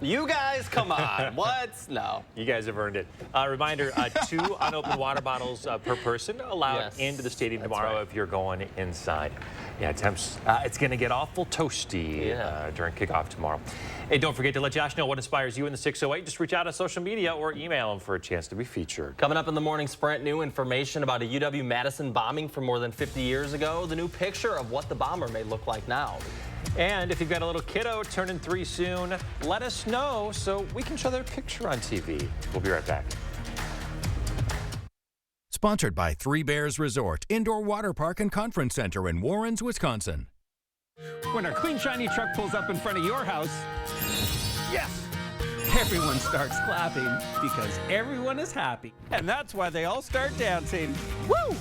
You guys, come on. What? No. You guys have earned it. Reminder, 2 unopened water bottles per person allowed into the stadium tomorrow if you're going inside. Yeah, temps. It's going to get awful toasty during kickoff tomorrow. Hey, don't forget to let Josh know what inspires you in the 608. Just reach out on social media or email him for a chance to be featured. Coming up in the morning sprint, new information about a UW Madison bombing from more than 50 years ago. The new picture of what the bomber may look like now. And if you've got a little kiddo turning 3 soon, let us know so we can show their picture on TV. We'll be right back. Sponsored by Three Bears Resort, Indoor Water Park and Conference Center in Warrens, Wisconsin. When our clean, shiny truck pulls up in front of your house, yes, everyone starts clapping because everyone is happy. And that's why they all start dancing. Woo!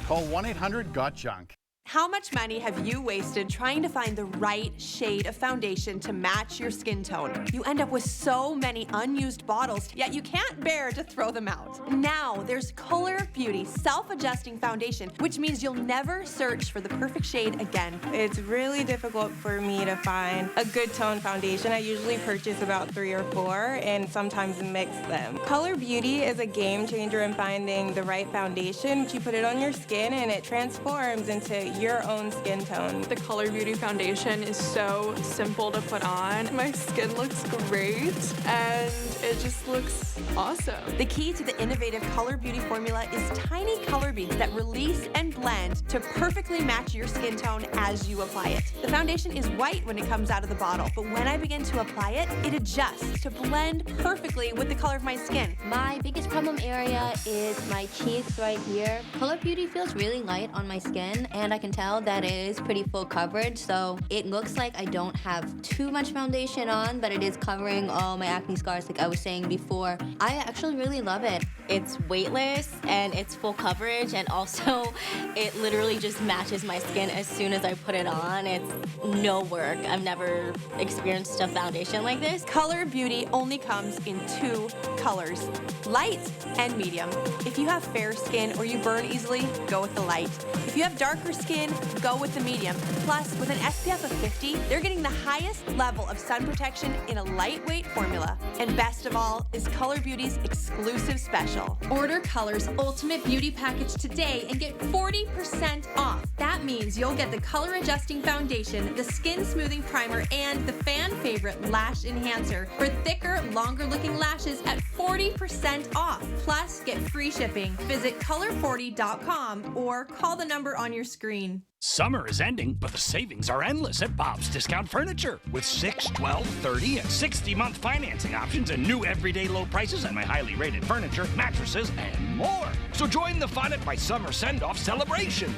Call 1-800-GOT-JUNK. How much money have you wasted trying to find the right shade of foundation to match your skin tone? You end up with so many unused bottles, yet you can't bear to throw them out. Now there's Color Beauty Self-Adjusting Foundation, which means you'll never search for the perfect shade again. It's really difficult for me to find a good tone foundation. I usually purchase about 3 or 4 and sometimes mix them. Color Beauty is a game changer in finding the right foundation. You put it on your skin and it transforms into your own skin tone. The Color Beauty foundation is so simple to put on. My skin looks great and it just looks awesome. The key to the innovative Color Beauty formula is tiny color beads that release and blend to perfectly match your skin tone as you apply it. The foundation is white when it comes out of the bottle, but when I begin to apply it, it adjusts to blend perfectly with the color of my skin. My biggest problem area is my cheeks right here. Color Beauty feels really light on my skin, and I can tell that it is pretty full coverage, so it looks like I don't have too much foundation on, but it is covering all my acne scars like I was saying before. I actually really love it. It's weightless and it's full coverage, and also it literally just matches my skin as soon as I put it on. It's no work. I've never experienced a foundation like this. Color Beauty only comes in 2 colors, light and medium. If you have fair skin or you burn easily, go with the light. If you have darker skin, go with the medium. Plus, with an SPF of 50, they're getting the highest level of sun protection in a lightweight formula. And best of all is Color Beauty's exclusive special. Order Color's Ultimate Beauty Package today and get 40% off. That means you'll get the color adjusting foundation, the skin smoothing primer, and the fan favorite lash enhancer for thicker, longer looking lashes at 40% off. Plus, get free shipping. Visit color40.com or call the number on your screen. Summer is ending, but the savings are endless at Bob's Discount Furniture. With 6, 12, 30, and 60-month financing options and new everyday low prices on my highly rated furniture, mattresses, and more. So join the fun at my summer send-off celebration.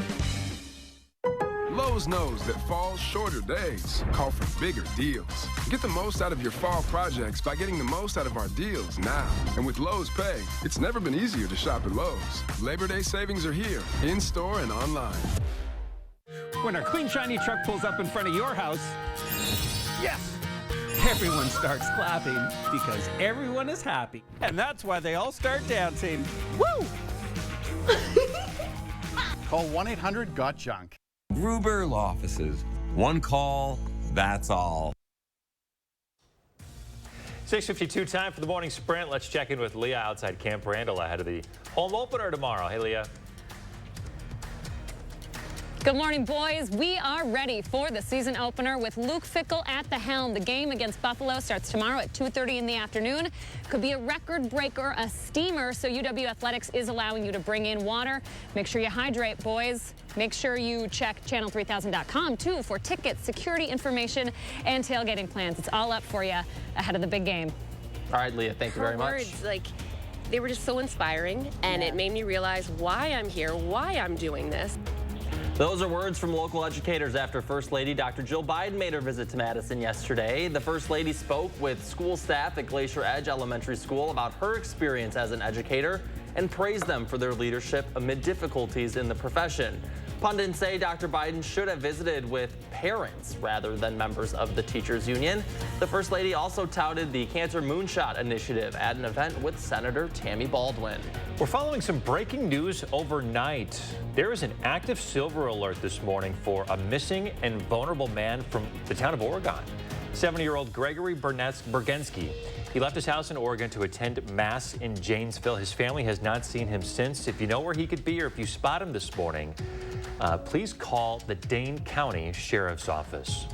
Lowe's knows that fall's shorter days call for bigger deals. Get the most out of your fall projects by getting the most out of our deals now. And with Lowe's Pay, it's never been easier to shop at Lowe's. Labor Day savings are here, in-store and online. When our clean, shiny truck pulls up in front of your house, yes, everyone starts clapping because everyone is happy. And that's why they all start dancing. Woo! Call 1-800-GOT-JUNK. Gruber Law Offices. One call, that's all. 6:52 time for the morning sprint. Let's check in with Leah outside Camp Randall ahead of the home opener tomorrow. Hey, Leah. Good morning, boys. We are ready for the season opener with Luke Fickell at the helm. The game against Buffalo starts tomorrow at 2:30 in the afternoon. Could be a record breaker, a steamer, so UW Athletics is allowing you to bring in water. Make sure you hydrate, boys. Make sure you check channel3000.com, too, for tickets, security information, and tailgating plans. It's all up for you ahead of the big game. All right, Leah, thank you very much. Words, they were just so inspiring, and it made me realize why I'm here, why I'm doing this. Those are words from local educators after First Lady Dr. Jill Biden made her visit to Madison yesterday. The First Lady spoke with school staff at Glacier Edge Elementary School about her experience as an educator and praised them for their leadership amid difficulties in the profession. Pundits say Dr. Biden should have visited with parents rather than members of the teachers union. The First Lady also touted the Cancer Moonshot Initiative at an event with Senator Tammy Baldwin. We're following some breaking news overnight. There is an active silver alert this morning for a missing and vulnerable man from the town of Oregon. 70-year-old Gregory Bergensky. He left his house in Oregon to attend Mass in Janesville. His family has not seen him since. If you know where he could be or if you spot him this morning, please call the Dane County Sheriff's Office.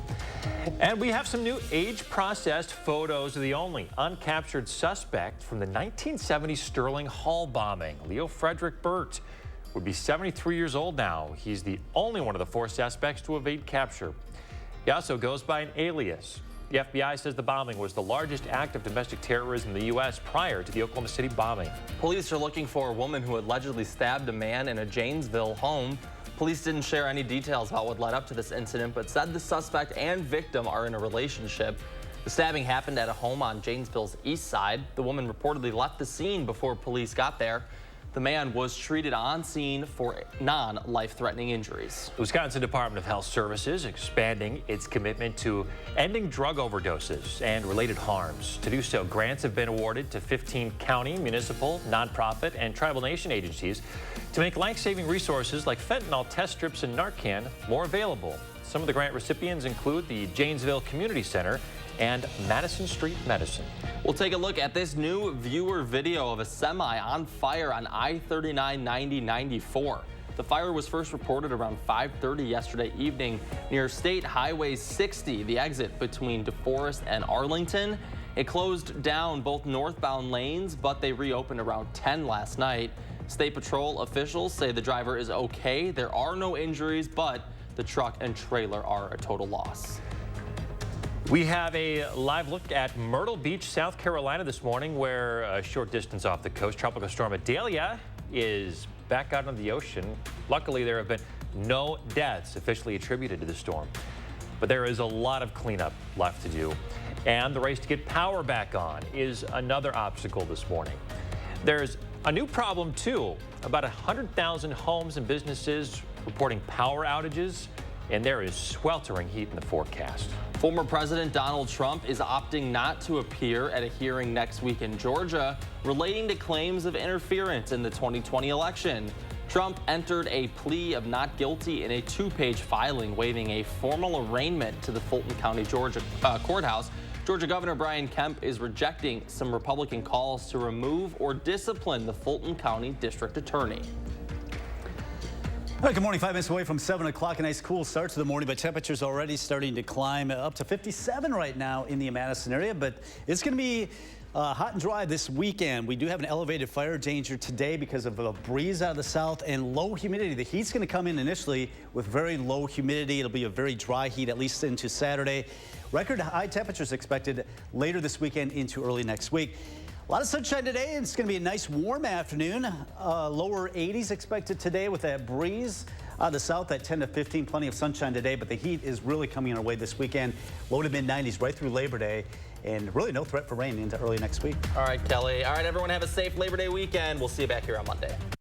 And we have some new age-processed photos of the only uncaptured suspect from the 1970 Sterling Hall bombing, Leo Frederick Burt. would be 73 years old now. He's the only one of the 4 suspects to evade capture. He also goes by an alias. The FBI says the bombing was the largest act of domestic terrorism in the U.S. prior to the Oklahoma City bombing. Police are looking for a woman who allegedly stabbed a man in a Janesville home. Police didn't share any details about what led up to this incident, but said the suspect and victim are in a relationship. The stabbing happened at a home on Janesville's east side. The woman reportedly left the scene before police got there. The man was treated on scene for non-life-threatening injuries. The Wisconsin Department of Health Services expanding its commitment to ending drug overdoses and related harms. To do so, grants have been awarded to 15 county, municipal, nonprofit, and tribal nation agencies to make life-saving resources like fentanyl test strips and Narcan more available. Some of the grant recipients include the Janesville Community Center and Madison Street Medicine. We'll take a look at this new viewer video of a semi on fire on I-39-90-94. The fire was first reported around 5:30 yesterday evening near State Highway 60, the exit between DeForest and Arlington. It closed down both northbound lanes, but they reopened around 10 last night. State Patrol officials say the driver is okay. There are no injuries, but the truck and trailer are a total loss. We have a live look at Myrtle Beach, South Carolina this morning, where a short distance off the coast, Tropical Storm Idalia is back out on the ocean. Luckily, there have been no deaths officially attributed to the storm, but there is a lot of cleanup left to do. And the race to get power back on is another obstacle this morning. There's a new problem, too. About 100,000 homes and businesses reporting power outages, and there is sweltering heat in the forecast. Former President Donald Trump is opting not to appear at a hearing next week in Georgia relating to claims of interference in the 2020 election. Trump entered a plea of not guilty in a 2-page filing waiving a formal arraignment to the Fulton County, Georgia courthouse. Georgia Governor Brian Kemp is rejecting some Republican calls to remove or discipline the Fulton County District Attorney. All right, good morning. 5 minutes away from 7 o'clock. A nice cool start to the morning, but temperatures already starting to climb up to 57 right now in the Madison area. But it's going to be hot and dry this weekend. We do have an elevated fire danger today because of a breeze out of the south and low humidity. The heat's going to come in initially with very low humidity. It'll be a very dry heat, at least into Saturday. Record high temperatures expected later this weekend into early next week. A lot of sunshine today, and it's going to be a nice warm afternoon. Lower 80s expected today with that breeze out of the south at 10 to 15. Plenty of sunshine today, but the heat is really coming our way this weekend. Low to mid 90s right through Labor Day, and really no threat for rain into early next week. All right, Kelly. All right, everyone, have a safe Labor Day weekend. We'll see you back here on Monday.